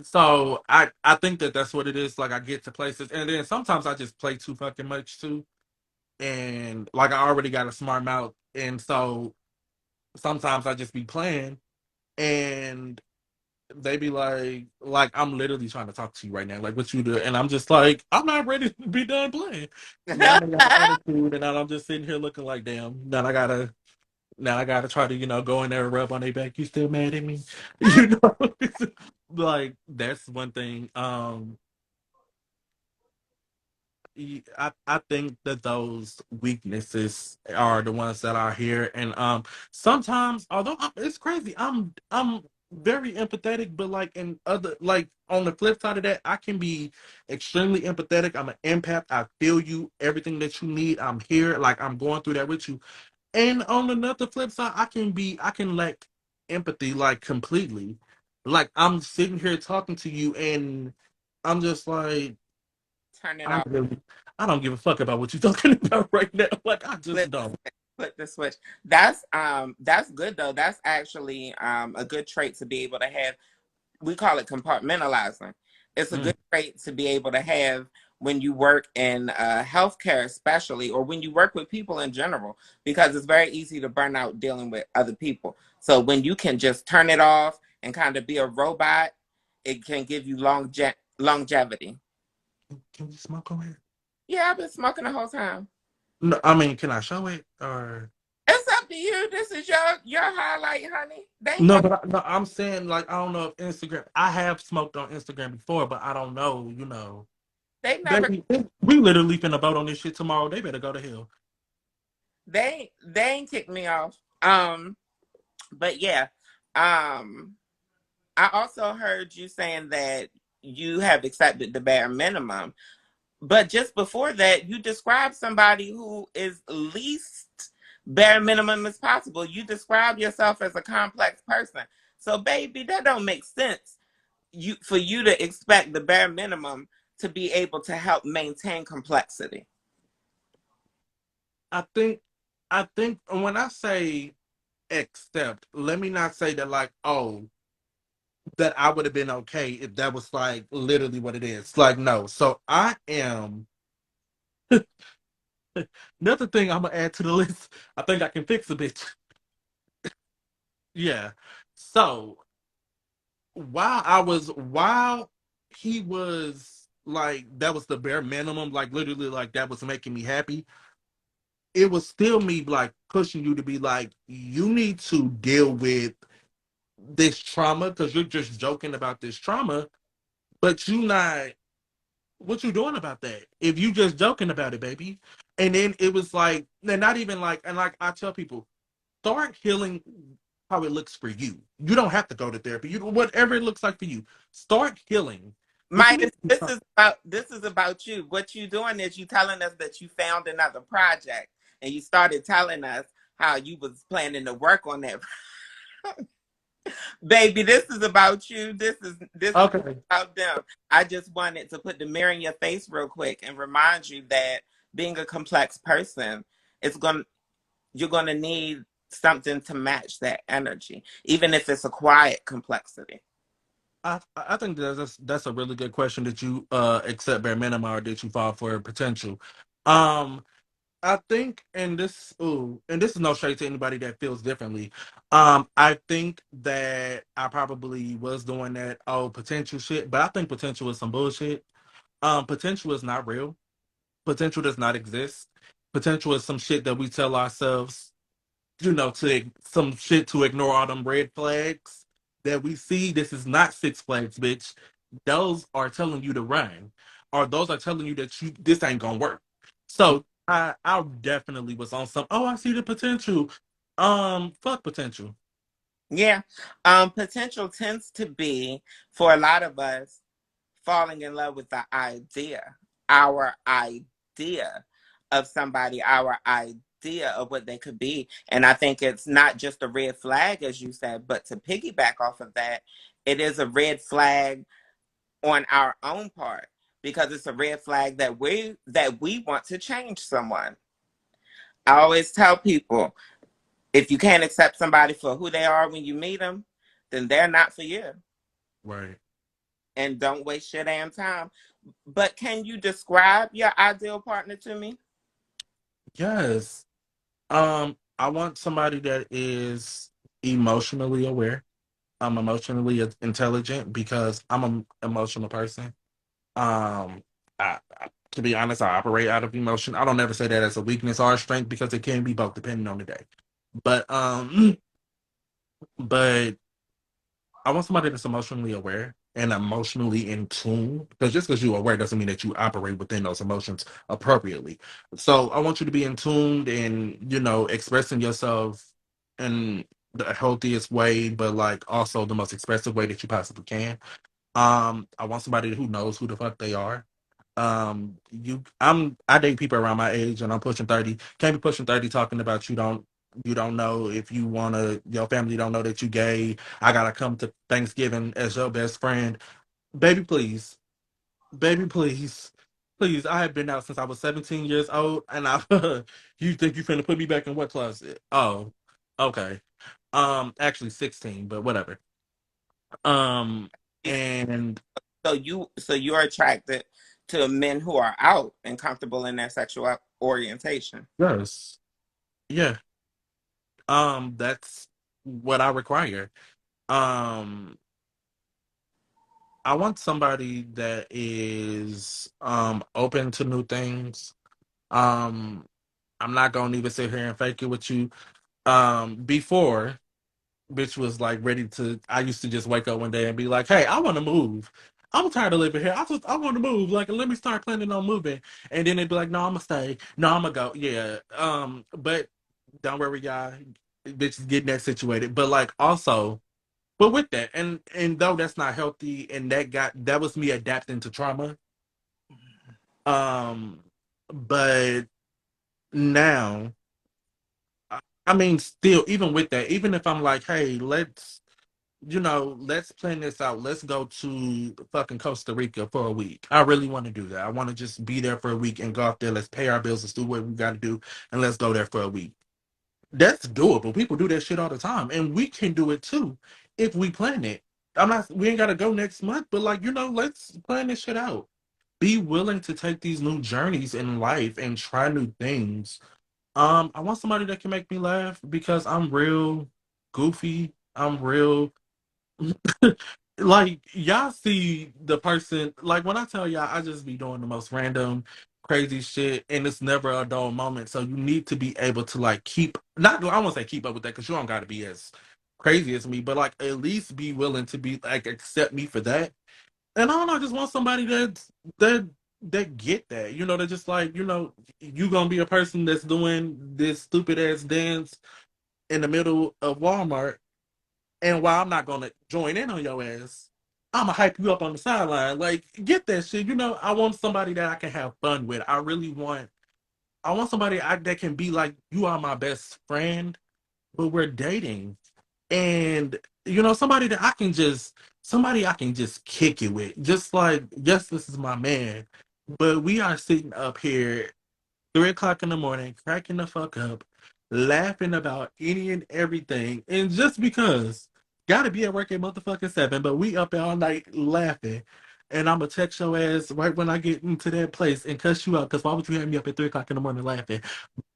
so I think that that's what it is. Like I get to places and then sometimes I just play too fucking much too, and like I already got a smart mouth, and so sometimes I just be playing and they be like I'm literally trying to talk to you right now, like what you do, and I'm just like I'm not ready to be done playing. Now they got an attitude, and I'm just sitting here looking like damn. Now I gotta try to go in there and rub on their back. You still mad at me? You know, like that's one thing. I think that those weaknesses are the ones that are here, and sometimes although it's crazy, I'm very empathetic, but like in other like on the flip side of that, I can be extremely empathetic. I'm an empath. I feel you, everything that you need. I'm here, like I'm going through that with you. And on another flip side, I can lack empathy like completely. Like I'm sitting here talking to you, and I'm just like. turn it I off. really, I don't give a fuck about what you're talking about right now. Like I just Flip don't. flip the switch. That's good though. That's actually a good trait to be able to have. We call it compartmentalizing. It's a Mm. good trait to be able to have when you work in healthcare, especially, or when you work with people in general, because it's very easy to burn out dealing with other people. So when you can just turn it off and kind of be a robot, it can give you longevity. Can we smoke on it? Yeah, I've been smoking the whole time. No, I mean, can I show it or It's up to you. This is your highlight, honey. They ain't no? never But no, I'm saying like I don't know if Instagram. I have smoked on Instagram before, but I don't know. they never Baby, we literally finna vote on this shit tomorrow. They better go to hell. they ain't kicked me off. But yeah. Um I also heard you saying that you have accepted the bare minimum. But just before that, you described somebody who is least bare minimum as possible. You describe yourself as a complex person. So baby, that don't make sense. For you to expect the bare minimum to be able to help maintain complexity. I think, I think when I say accept, let me not say that like that I would have been okay if that was like literally what it is. Like no, so I am. Another thing I'm gonna add to the list. I think I can fix a bitch. Yeah. So while he was like that was the bare minimum, like literally like that was making me happy. It was still me like pushing you to be like you need to deal with this trauma because you're just joking about this trauma, but you not what you doing about that? If you just joking about it, baby. And then it was like, and not even like, and like I tell people, start healing how it looks for you. You don't have to go to therapy. You whatever it looks like for you. Start healing. But you need Midas, to this is about you. What you doing is you telling us that you found another project and you started telling us how you was planning to work on that. Baby, this is about you. This is okay. about them. I just wanted to put the mirror in your face real quick and remind you that being a complex person, it's going you're going to need something to match that energy, even if it's a quiet complexity. I think that's a really good question that you accept bare minimum or that you fall for potential. Um, I think, and this is no shade to anybody that feels differently. I think that I probably was doing that potential shit, but I think potential is some bullshit. Potential is not real. Potential does not exist. Potential is some shit that we tell ourselves, to some shit to ignore all them red flags that we see. This is not Six Flags, bitch. Those are telling you to run, or those are telling you that this ain't gonna work. So I definitely was on some. Oh, I see the potential. Fuck potential. Yeah. Potential tends to be, for a lot of us, falling in love with the idea, our idea of somebody, our idea of what they could be. And I think it's not just a red flag, as you said, but to piggyback off of that, it is a red flag on our own part, because it's a red flag that we want to change someone. I always tell people, if you can't accept somebody for who they are when you meet them, then they're not for you. Right. And don't waste your damn time. But can you describe your ideal partner to me? Yes. I want somebody that is emotionally aware. I'm emotionally intelligent because I'm an emotional person. To be honest, I operate out of emotion. I don't ever say that as a weakness or a strength because it can be both depending on the day. But but I want somebody that's emotionally aware and emotionally in tune. Because just because you're aware doesn't mean that you operate within those emotions appropriately. So I want you to be in tune and expressing yourself in the healthiest way, but like also the most expressive way that you possibly can. I want somebody who knows who the fuck they are. I date people around my age and I'm pushing 30. Can't be pushing 30 talking about you don't know if you wanna your family don't know that you gay. I gotta come to Thanksgiving as your best friend. Baby, please. Baby, please. Please, I have been out since I was 17 years old and I you think you finna put me back in what closet? Oh, okay. Actually 16, but whatever. Um and So you're attracted to men who are out and comfortable in their sexual orientation. yes. Yeah. That's what I require. Um, I want somebody that is open to new things. Um, I'm not gonna even sit here and fake it with you. Before bitch was like ready to I used to just wake up one day and be like, hey, I wanna move. I'm tired of living here. I want to move. Like, let me start planning on moving. And then they'd be like, no, I'm gonna stay. No, I'm gonna go. Yeah. But don't worry, y'all. Bitches getting that situated. But like also, but with that, and though that's not healthy, and that was me adapting to trauma. Um, but now, I mean, still, even with that, even if I'm like, hey, let's plan this out. Let's go to fucking Costa Rica for a week. I really want to do that. I want to just be there for a week and go out there. Let's pay our bills. Let's do what we got to do, and let's go there for a week. That's doable. People do that shit all the time, and we can do it too if we plan it. I'm not. We ain't gotta go next month, but like let's plan this shit out. Be willing to take these new journeys in life and try new things. I want somebody that can make me laugh because I'm real goofy. I'm real like y'all see the person like when I tell y'all I just be doing the most random crazy shit and it's never a dull moment. So you need to be able to like keep not I won't say keep up with that because you don't gotta be as crazy as me, but like at least be willing to be like accept me for that. And I don't know, I just want somebody that get that. They're just like, you gonna be a person that's doing this stupid ass dance in the middle of Walmart and while I'm not gonna join in on your ass, I'ma hype you up on the sideline. Like, get that shit. I want somebody that I can have fun with. I want somebody that can be like, you are my best friend, but we're dating. And somebody I can just kick it with. Just like, yes, this is my man. But we are sitting up here 3 o'clock in the morning, cracking the fuck up, laughing about any and everything. And just because, gotta be at work at motherfucking 7, but we up all night laughing. And I'm gonna text your ass right when I get into that place and cuss you out. Because why would you have me up at 3 o'clock in the morning laughing?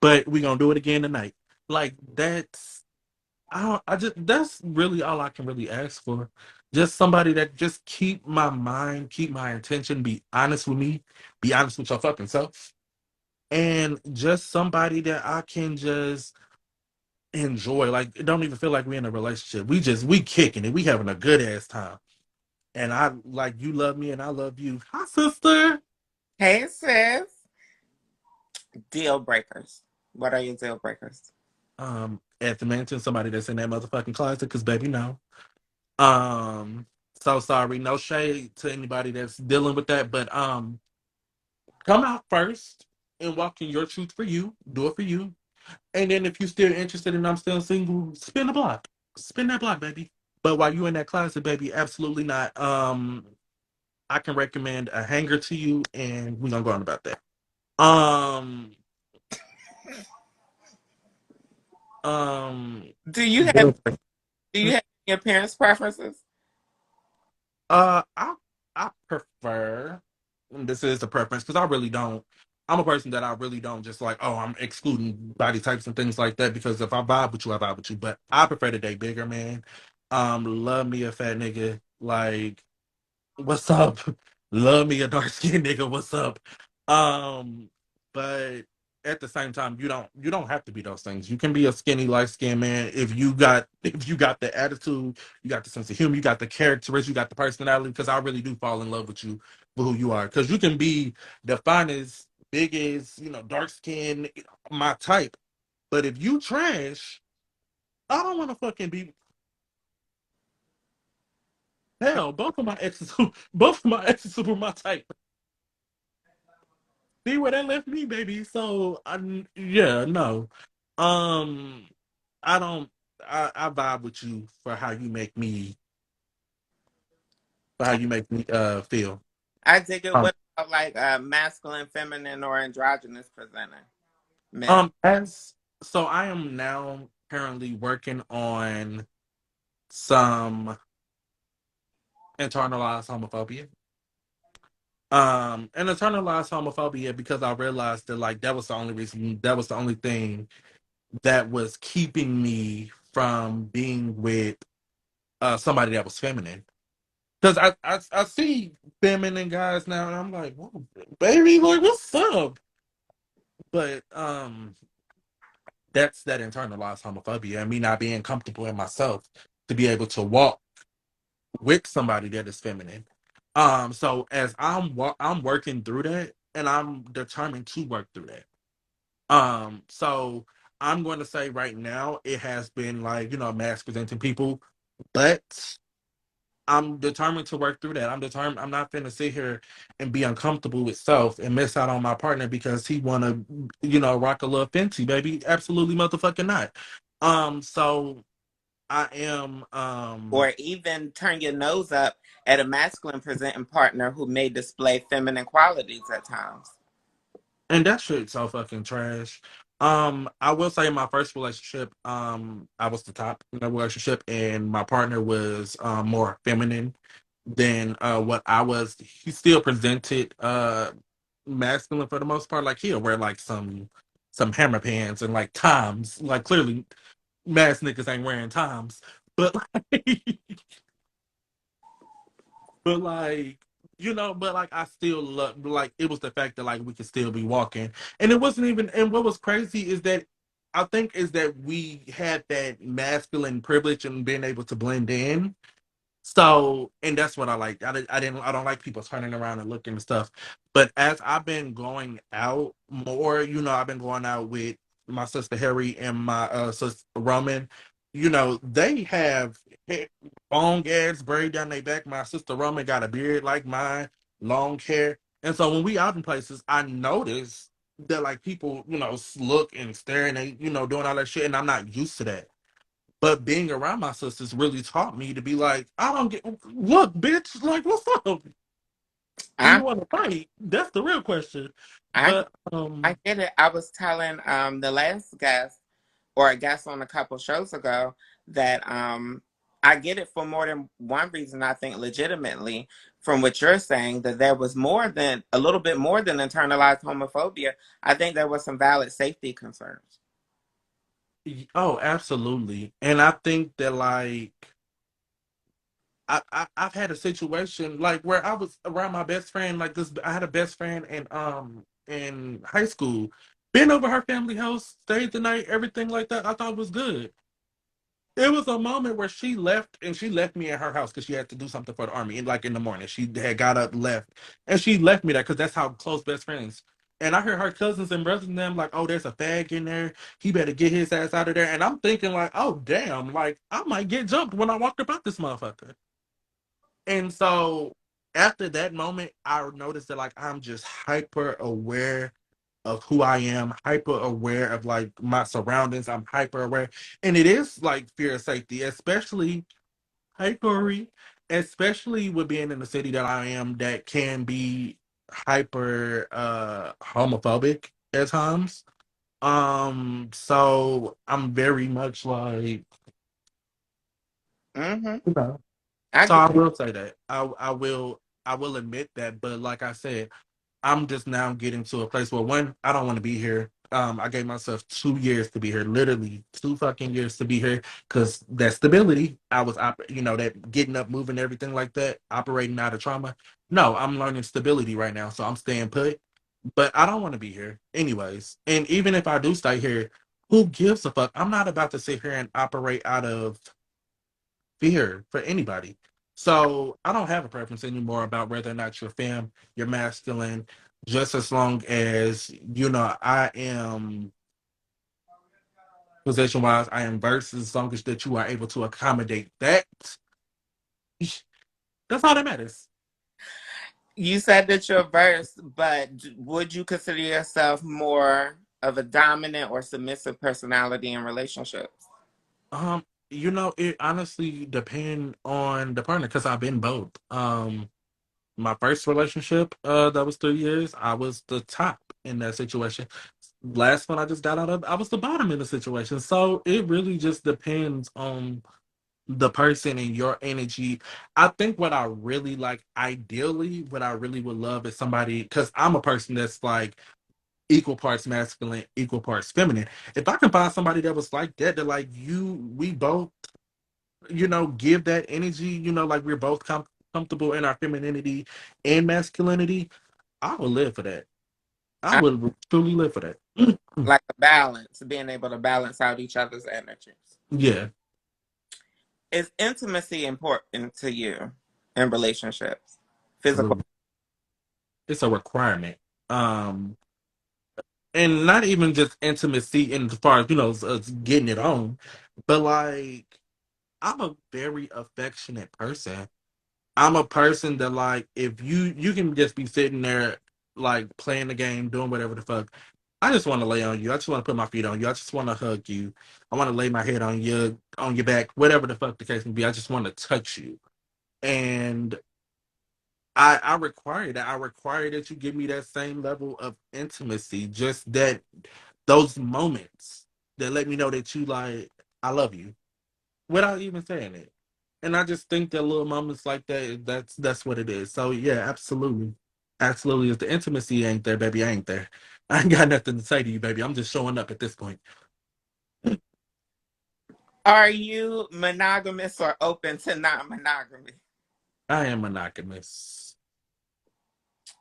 But we gonna do it again tonight. Like, I just, that's really all I can really ask for. Just somebody that just keep my mind, keep my intention, be honest with me, be honest with your fucking self. And just somebody that I can just enjoy. Like, it don't even feel like we're in a relationship. We kicking it. We having a good ass time. And I like, you love me and I love you. Hi, sister. Hey, sis. Deal breakers. What are your deal breakers? At the mansion, somebody that's in that motherfucking closet, because baby, no. Um, so sorry, no shade to anybody that's dealing with that, but come out first and walk in your truth for you. Do it for you. And then if you're still interested and I'm still single, spin the block. Spin that block, baby. But while you in that closet, baby, absolutely not. I can recommend a hanger to you, and we're gonna go on about that. Um, um, Do you have do you have your parents' preferences? I prefer. And this is the preference because I really don't. I'm a person that I really don't just like. Oh, I'm excluding body types and things like that because if I vibe with you, I vibe with you. But I prefer to date bigger, man. Love me a fat nigga. Like, what's up? Love me a dark skinned nigga. What's up? Um, but at the same time, you don't have to be those things. You can be a skinny, light skinned man if you got the attitude, you got the sense of humor, you got the characteristics, you got the personality. Because I really do fall in love with you for who you are. Because you can be the finest, biggest, dark skin, my type. But if you trash, I don't want to fucking be. Hell, both of my exes were my type. See where that left me, baby. So, yeah, no. Um, I don't. I vibe with you for how you make me, feel. I dig it. Um, What about like masculine, feminine, or androgynous presenting men? as so, I am now currently working on some internalized homophobia. And internalized homophobia because I realized that like that was the only reason, that was the only thing that was keeping me from being with somebody that was feminine. Because I see feminine guys now, and I'm like, whoa, baby, like what's up? But that's that internalized homophobia and me not being comfortable in myself to be able to walk with somebody that is feminine. So as I'm working through that, and I'm determined to work through that. So I'm going to say right now it has been like mass presenting people, but I'm determined to work through that. I'm determined. I'm not finna sit here and be uncomfortable with self and miss out on my partner because he wanna, rock a little Fenty, baby. Absolutely motherfucking not. So I am. Or even turn your nose up at a masculine presenting partner who may display feminine qualities at times. And that shit's so fucking trash. I will say in my first relationship, I was the top in the relationship, and my partner was more feminine than what I was. He still presented masculine for the most part. Like he'll wear like some hammer pants and like Toms. Like clearly, mass niggas ain't wearing Toms, but like, but like, but like I still love, like it was the fact that like we could still be walking. And it wasn't even, and what was crazy is that I think is that we had that masculine privilege and being able to blend in. So, and that's what I like. I don't like people turning around and looking and stuff. But as I've been going out more, I've been going out with my sister Harry and my sister Roman. They have long ass braid down their back. My sister Roman got a beard like mine, long hair. And so when we out in places, I notice that like people, look and stare and they, doing all that shit. And I'm not used to that. But being around my sisters really taught me to be like, I don't get, look, bitch, like, what's up? Do you I want to fight? That's the real question. I But I get it. I was telling the last guest or a guest on a couple shows ago that I get it for more than one reason. I think legitimately from what you're saying that there was more than a little bit more than internalized homophobia. I think there was some valid safety concerns. Oh, absolutely. And I think that like I've had a situation like where I was around my best friend like this. I had a best friend in high school. Been over her family house, stayed the night, everything like that. I thought was good. It was a moment where she left and she left me at her house because she had to do something for the army. And like in the morning, she had got up, left, and she left me there because that's how close best friends. And I heard her cousins and brothers and them like, "Oh, there's a fag in there. He better get his ass out of there." And I'm thinking like, "Oh, damn! Like I might get jumped when I walked about this motherfucker." And so after that moment, I noticed that like I'm just hyper aware of who I am, hyper aware of like my surroundings. I'm hyper aware, and it is like fear of safety, especially hyper, especially with being in the city that I am, that can be hyper homophobic at times. So I'm very much like, Mm-hmm. you know. I So get. I will say that I will admit that, but like I said, I'm just now getting to a place where one, I don't want to be here. I gave myself 2 years to be here, literally 2 fucking years to be here, because that stability, I was, that getting up, moving, everything like that, operating out of trauma. No, I'm learning stability right now, so I'm staying put. But I don't want to be here, anyways. And even if I do stay here, who gives a fuck? I'm not about to sit here and operate out of fear for anybody. So I don't have a preference anymore about whether or not you're femme, you're masculine, just as long as I am position wise, I am versed, as long as that you are able to accommodate that. That's all that matters. You said that you're versed, but would you consider yourself more of a dominant or submissive personality in relationships? It honestly depend on the partner because I've been both. My first relationship, that was 3 years, I was the top in that situation. Last one I just got out of, I was the bottom in the situation. So it really just depends on the person and your energy. I think what I really like, ideally, what I really would love is somebody, because I'm a person that's like equal parts masculine, equal parts feminine. If I can find somebody that was like that like we both, give that energy, like we're both comfortable in our femininity and masculinity, I would live for that. I I would truly live for that. like a balance, being able to balance out each other's energies. Yeah, Is intimacy important to you in relationships? Physical. absolutely. It's a requirement. Um, and not even just intimacy in as far as us getting it on, but like I'm a very affectionate person. I'm a person that like if you can just be sitting there like playing the game, doing whatever the fuck. I just want to lay on you. I just want to put my feet on you. I just want to hug you. I want to lay my head on your back, whatever the fuck the case may be. I just want to touch you. And I require that. I require that you give me that same level of intimacy. Just that those moments that let me know that you like I love you without even saying it. And I just think that little moments like that, that's what it is. So yeah, absolutely. Absolutely. If the intimacy ain't there, baby, I ain't there. I ain't got nothing to say to you, baby. I'm just showing up at this point. Are you monogamous or open to non-monogamy? I am monogamous.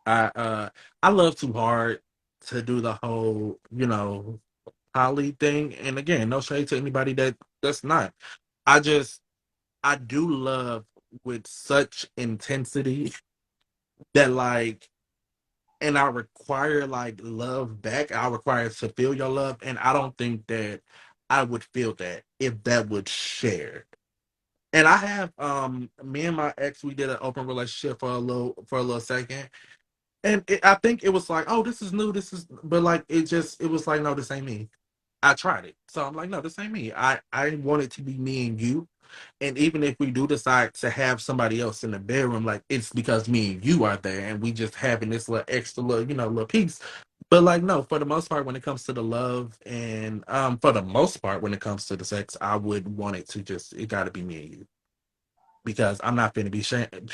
I love too hard to do the whole, poly thing. And again, no shade to anybody that's not. I just I do love with such intensity that like and I require like love back. I require to feel your love. And I don't think that I would feel that if that was shared. And I have me and my ex, we did an open relationship for a little second. And I think it was like, oh, this is new, but like it was like, no, this ain't me. I tried it. So I'm like, no, this ain't me. I want it to be me and you. And even if we do decide to have somebody else in the bedroom, like it's because me and you are there and we just having this little extra little, little piece. But like no, for the most part, when it comes to the love and for the most part, when it comes to the sex, I would want it to just it got to be me and you because I'm not gonna be shamed.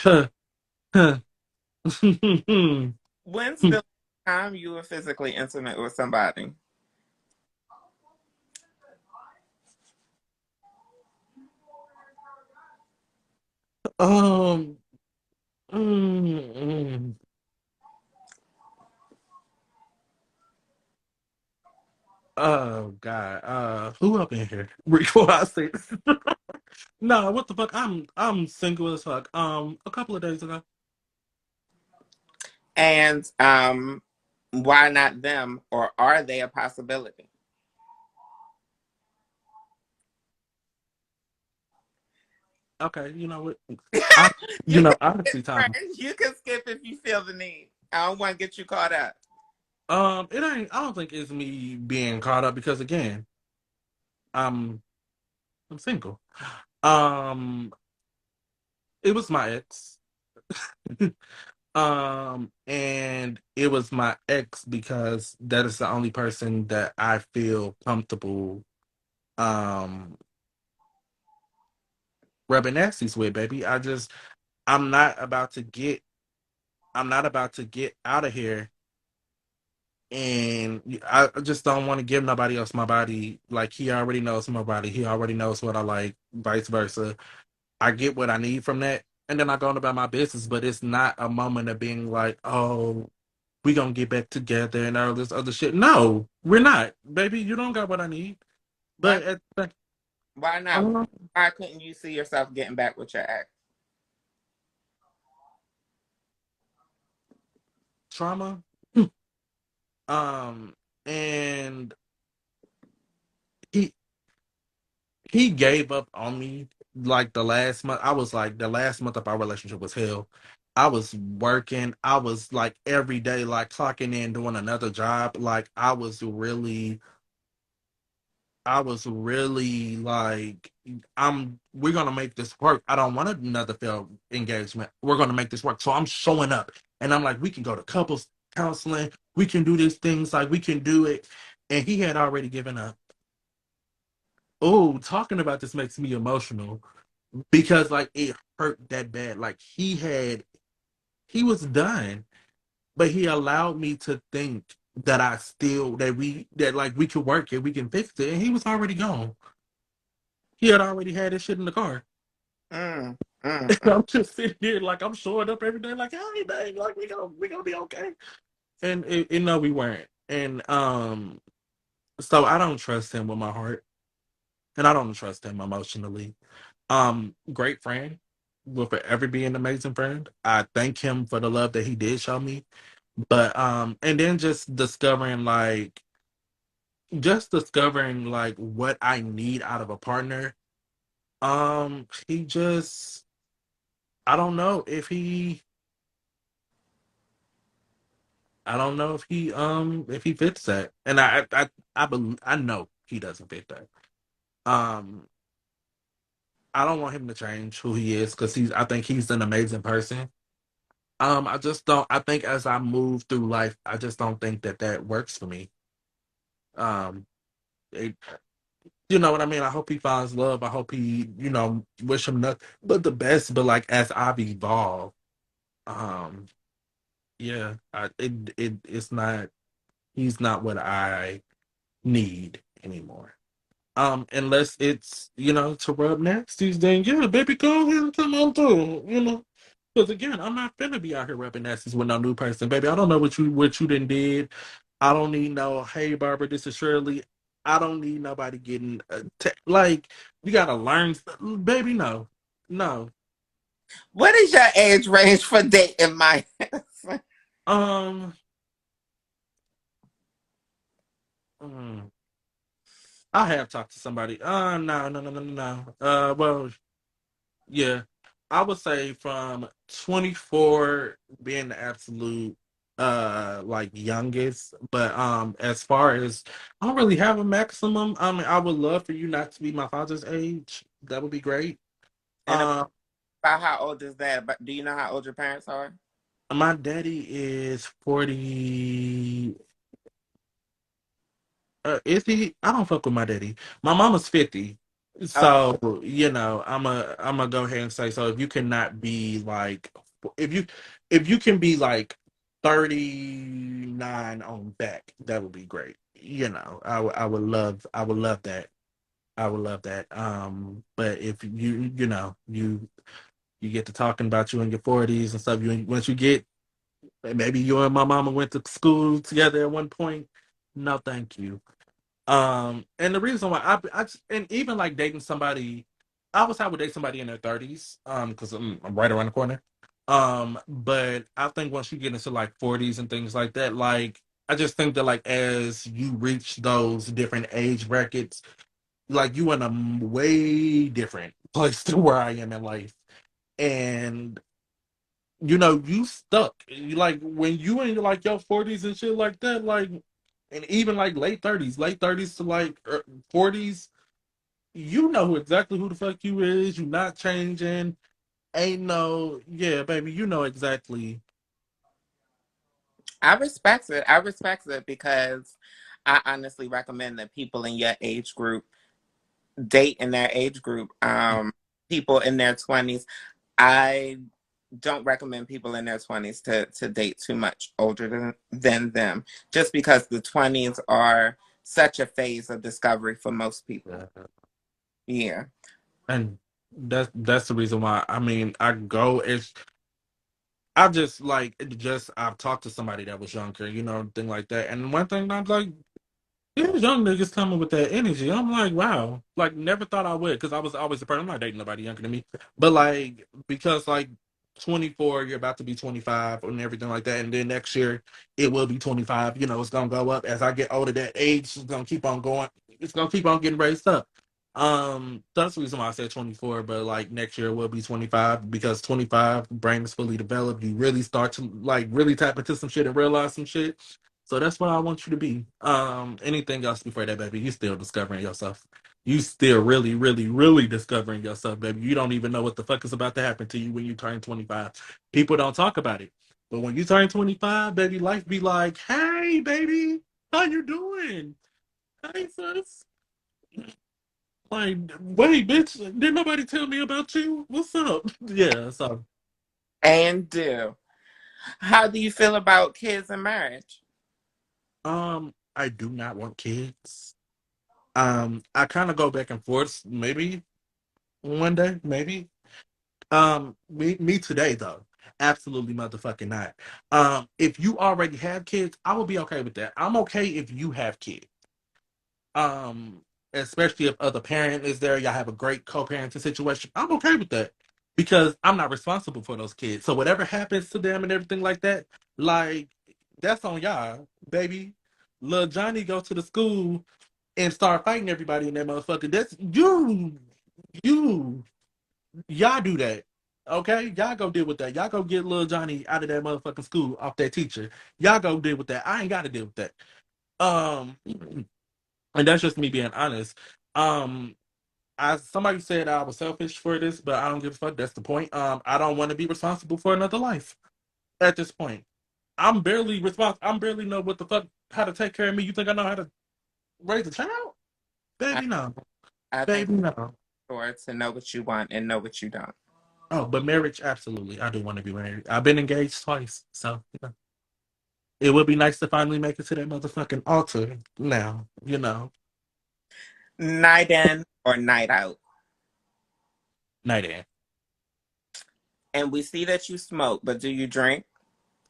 When's the time you were physically intimate with somebody? um, mm, mm. Oh God, who up in here? Before I say this. No, what the fuck? I'm single as fuck. A couple of days ago. And why not them, or are they a possibility? Okay, you know what? I, You can skip, honestly, Tom. friends. You can skip if you feel the need. I don't want to get you caught up. It ain't. I don't think it's me being caught up because again, I'm I'm single. Um, it was my ex. And it was my ex because that is the only person that I feel comfortable um rubbing nasties with, baby. I'm not about to get I'm not about to get out of here and I just don't want to give nobody else my body. Like he already knows my body. He already knows what I like, vice versa. I get what I need from that. And then I go on about my business, but it's not a moment of being like, oh, we gonna get back together and all this other shit. No, we're not. Baby, you don't got what I need. Why? But at the Why not? Why couldn't you see yourself getting back with your ex? trauma. Um and he he gave up on me like the last month. I was like the last month of our relationship was hell. I was working. I was like every day, like clocking in, doing another job. Like I was really like, we're gonna make this work. I don't want another failed engagement. We're gonna make this work. So I'm showing up and I'm like, we can go to couples counseling, we can do these things, like we can do it. And he had already given up. Oh, talking about this makes me emotional because like it hurt that bad. Like he was done, but he allowed me to think that that like we could work it, we can fix it, and he was already gone. He had already had his shit in the car. Mm, mm, mm. I'm just sitting here like I'm showing up every day, like, hey, babe, like we gonna be okay. And no, we weren't. And so I don't trust him with my heart, and I don't trust him emotionally. Great friend, will forever be an amazing friend. I thank him for the love that he did show me. But and then just discovering like what I need out of a partner. He just I don't know if he fits that. And I know he doesn't fit that. Um I don't want him to change who he is because I think he's an amazing person. I just don't I think as I move through life, I just don't think that that works for me. Um it, you know what I mean? I hope he finds love. I hope he, wish him nothing but the best. But like as I've evolved, um, yeah, it's not. He's not what I need anymore. Unless it's to rub nasties, then yeah, baby, go ahead and come on through. Because again, I'm not finna be out here rubbing nasties with no new person, baby. I don't know what you done did. I don't need no. Hey, Barbara, this is Shirley. I don't need nobody getting like you gotta learn, baby. No, no. What is your age range for dating, Mike? Um, mm, I have talked to somebody. No, no, no, no, no, no. Well, yeah, I would say from 24 being the absolute like youngest, but as far as I don't really have a maximum. I mean, I would love for you not to be my father's age. That would be great. And Uh, about how old is that? But do you know how old your parents are? my daddy is 40. Is he? I don't fuck with my daddy. My mama's 50. Oh, So, I'm a go ahead and say, so if you cannot be like, if you if you can be like 39 on back, that would be great. I would love that. I would love that. But if you get to talking about you in your 40s and stuff, once you get, maybe you and my mama went to school together at one point. No, thank you. And the reason why and even like dating somebody, I was I would date somebody in their 30s, because I'm right around the corner. But I think once you get into like 40s and things like that, like I just think that like as you reach those different age brackets, like you in a way different place to where I am in life, and you stuck. You like when you in like your 40s and shit like that, like, and even like late 30s to like 40s, you know exactly who the fuck you is. You not changing. Ain't no, yeah, baby. You know exactly. I respect it. I respect it because I honestly recommend that people in your age group date in their age group. People in their 20s. I don't recommend people in their 20s to date too much older than them, just because the 20s are such a phase of discovery for most people. uh, Yeah. and that's the reason why. I mean, I go. I just like just I've talked to somebody that was younger, thing like that. And one thing I'm like, these young niggas coming with that energy. I'm like, wow. Like, never thought I would, because I was always the person. I'm not dating nobody younger than me. But, like, because, like, 24, you're about to be 25 and everything like that. And then next year, it will be 25. It's going to go up. As I get older, that age is going to keep on going. It's going to keep on getting raised up. That's the reason why I said 24. But, like, next year will be 25, because 25, brain is fully developed. You really start to, like, really tap into some shit and realize some shit. So that's what I want you to be. Anything else before that, baby? You still discovering yourself. You still really, really, really discovering yourself, baby. You don't even know what the fuck is about to happen to you when you turn 25. People don't talk about it. But when you turn 25, baby, life be like, hey, baby, how you doing? Hey, sis. Like, wait, bitch, did nobody tell me about you? What's up? Yeah, so And do. How do you feel about kids and marriage? I do not want kids. I kind of go back and forth, maybe one day, maybe. Me today though. Absolutely motherfucking not. If you already have kids, I will be okay with that. I'm okay if you have kids. Um, Especially if other parent is there, y'all have a great co-parenting situation. I'm okay with that. Because I'm not responsible for those kids. So whatever happens to them and everything like that, like that's on y'all, baby. Lil Johnny go to the school and start fighting everybody in that motherfucker. That's you. Y'all do that. Okay? Y'all go deal with that. Y'all go get little Johnny out of that motherfucking school off that teacher. Y'all go deal with that. I ain't gotta deal with that. Um and that's just me being honest. Um somebody said I was selfish for this, but I don't give a fuck. That's the point. I don't want to be responsible for another life at this point. I'm barely responsible. I'm barely know what the fuck how to take care of me. You think I know how to raise a child? I, Baby, no. I think Baby, no. it's important to know what you want and know what you don't. Oh, but marriage, absolutely. I do want to be married. I've been engaged twice, so it would be nice to finally make it to that motherfucking altar now. Night in or night out. Night in. And we see that you smoke, but do you drink?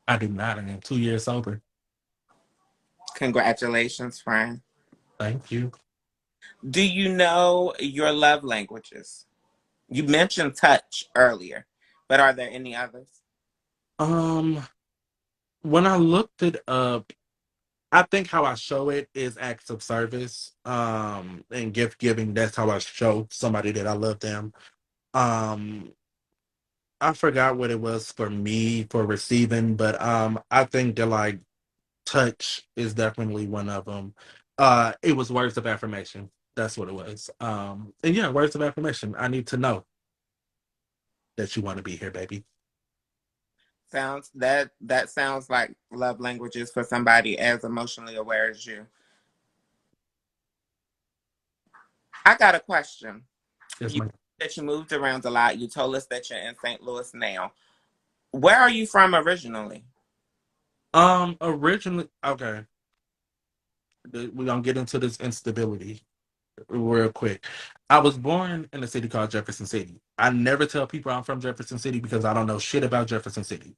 I do not. I am 2 years sober. Congratulations, friend. Thank you. Do you know your love languages? You mentioned touch earlier, but are there any others? Um, when I looked it up, I think how I show it is acts of service. And gift giving. That's how I show somebody that I love them. Um, I forgot what it was for me for receiving, but I think that like touch is definitely one of them. It was words of affirmation. That's what it was. And yeah, words of affirmation. I need to know that you want to be here, baby. That sounds like love languages for somebody as emotionally aware as you. I got a question. Yes, You ma'am. that you moved around a lot. You told us that you're in St. Louis now. Where are you from originally? Originally, okay, we're gonna get into this instability real quick. I was born in a city called Jefferson City. I never tell people I'm from Jefferson City because I don't know shit about Jefferson City.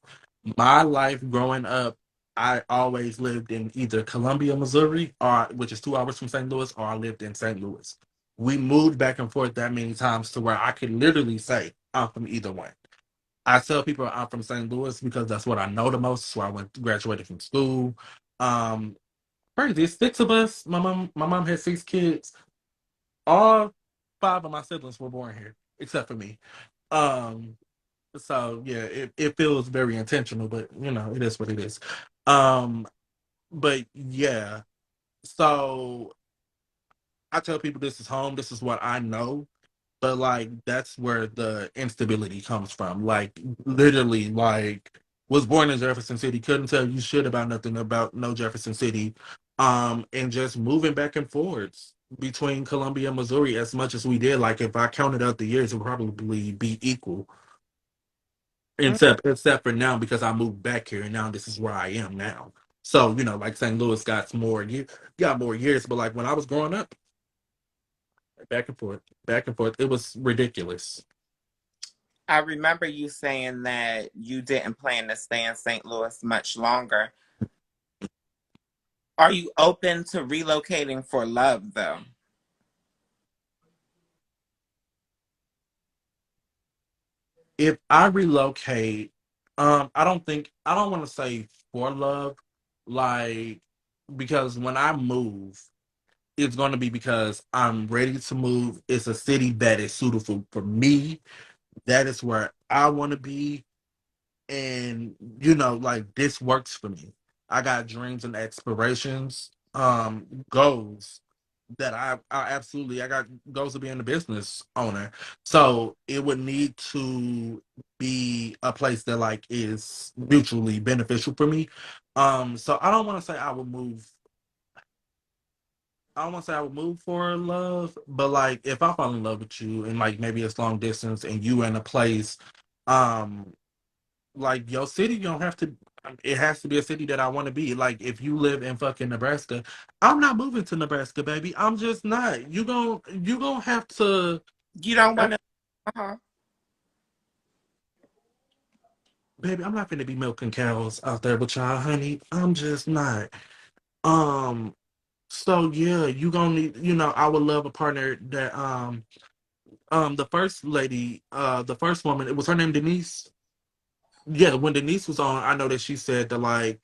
My life growing up, I always lived in either Columbia, Missouri, or which is 2 hours from St. Louis, or I lived in St. Louis. We moved back and forth that many times to where I could literally say I'm from either one. I tell people I'm from St. Louis because that's what I know the most. So I went graduated from school. Um, Crazy. It's six of us. My mom had six kids. All five of my siblings were born here, except for me. Um, so yeah, it feels very intentional, but it is what it is. Um, but yeah, so I tell people this is home, this is what I know, but like that's where the instability comes from. Like literally, like was born in Jefferson City, couldn't tell you shit about nothing about no Jefferson City. And just moving back and forwards between Columbia and Missouri as much as we did. Like if I counted out the years, it would probably be equal. Mm, Except for now because I moved back here and now this is where I am now. So, like St. Louis got more years, but like when I was growing up, back and forth, it was ridiculous. I remember you saying that you didn't plan to stay in St. Louis much longer. Are you open to relocating for love, though? If I relocate, I don't want to say for love, like because when I move, it's going to be because I'm ready to move. It's a city that is suitable for me. That is where I want to be, and like this works for me. I got dreams and aspirations, goals that I got goals of being a business owner. So it would need to be a place that like is mutually beneficial for me. So I don't want to say I would move. I don't want to say I would move for love, but like if I fall in love with you and like maybe it's long distance and you in a place, um, like your city, you don't have to. It has to be a city that I want to be. Like if you live in fucking Nebraska, I'm not moving to Nebraska, baby. I'm just not. You gonna have to, You don't uh, want to. Uh-huh. baby. I'm not gonna be milking cows out there with y'all, honey. I'm just not. Um. So yeah, you gonna need. I would love a partner that the first lady, the first woman. It was her name Denise. Yeah, when Denise was on, I know that she said that like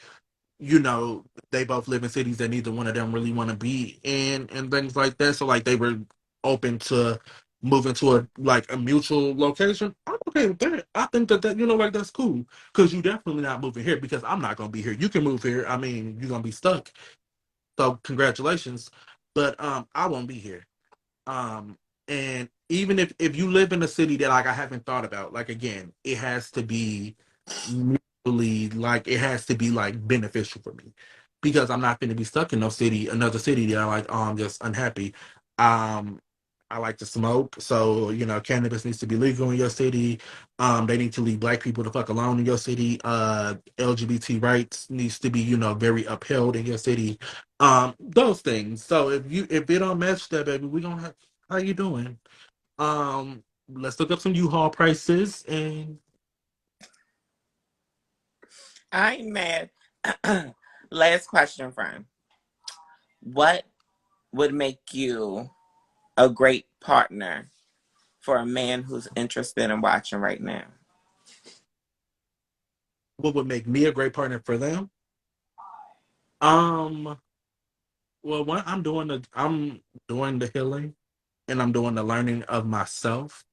you know, they both live in cities that neither one of them really want to be in and things like that. So like they were open to moving to a mutual location. I'm okay with that. I think that like that's cool. Cause you definitely not moving here because I'm not gonna be here. You can move here. I mean, you're gonna be stuck. So congratulations. But I won't be here. Um, and even if you live in a city that like I haven't thought about, like again, it has to be mutually like it has to be like beneficial for me because I'm not going to be stuck in another city that I like. Oh, I'm just unhappy. Um, I like to smoke, so cannabis needs to be legal in your city. They need to leave black people the fuck alone in your city. LGBT rights needs to be very upheld in your city. Those things. So if it don't match that, baby, we gonna have how you doing? Let's look up some U-Haul prices and I ain't mad. Last question, friend. What would make you a great partner for a man who's interested in watching right now? what would make me a great partner for them? Um, well, I'm doing the healing and I'm doing the learning of myself,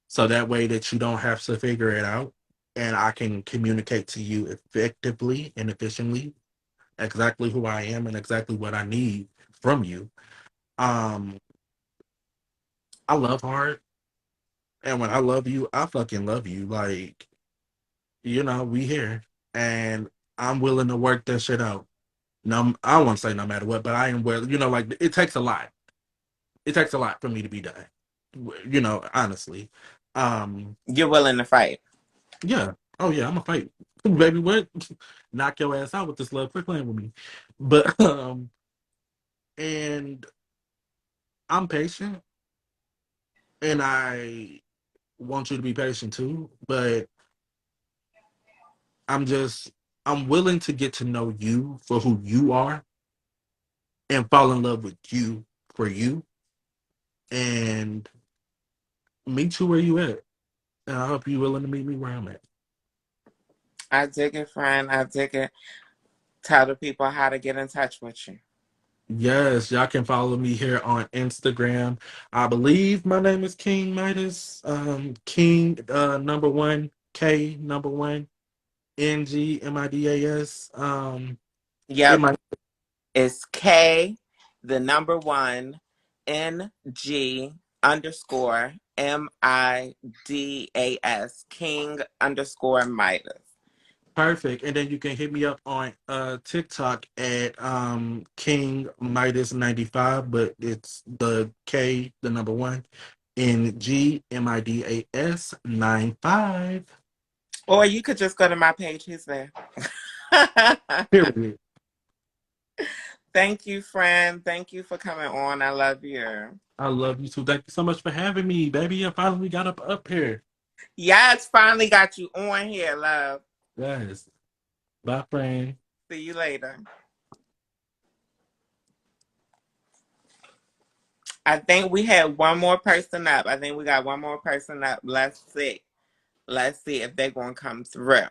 so that way that you don't have to figure it out, and I can communicate to you effectively and efficiently exactly who I am and exactly what I need from you. Um, I love hard, and when I love you, I fucking love you. Like, we here, and I'm willing to work that shit out. No, I won't say no matter what, but I am willing. Like it takes a lot. it takes a lot for me to be done. You know, honestly. You're willing to fight. Yeah. Oh yeah, I'm a fight. Baby, what? Knock your ass out with this love. Quit playing with me. But and I'm patient and I want you to be patient too, but I'm just I'm willing to get to know you for who you are and fall in love with you for you and meet you where you at. And I hope you're willing to meet me where I'm at. I dig it, friend. I dig it. Tell the people how to get in touch with you. Yes, y'all can follow me here on Instagram. I believe my name is King Midas. King number one, K number one, NGMIDAS. Yep. MI It's K, the number one, NG underscore MIDAS, King underscore Midas. Perfect. And then you can hit me up on TikTok at King Midas 95, but it's the K, the number one, NGMIDAS 95. Or you could just go to my page. He's there. Period. Thank you, friend. Thank you for coming on. I love you. I love you too. Thank you so much for having me, baby. I finally got up here. Yes, finally got you on here, love. Yes. Bye, friend. See you later. I think we had one more person up. I think we got one more person up. Let's see. Let's see if they're going to come through.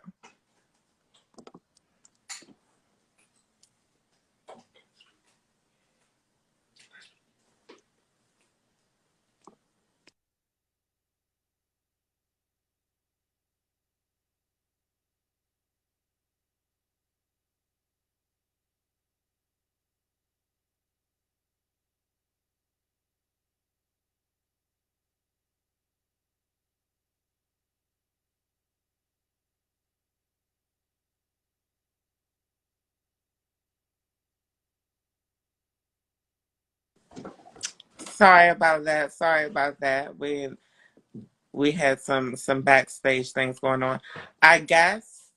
Sorry about that. Sorry about that. We had some backstage things going on. I guess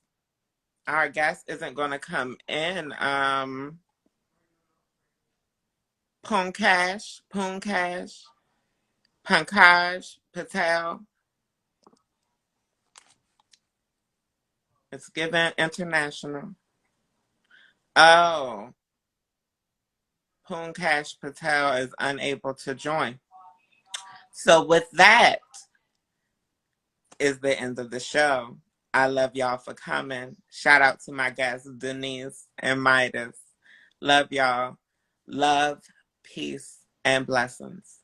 our guest isn't going to come in. Pankaj Patel. It's given international. Oh, Pankaj Patel is unable to join. So with that is the end of the show. I love y'all for coming. Shout out to my guests, Denise and Midas. Love y'all. Love, peace, and blessings.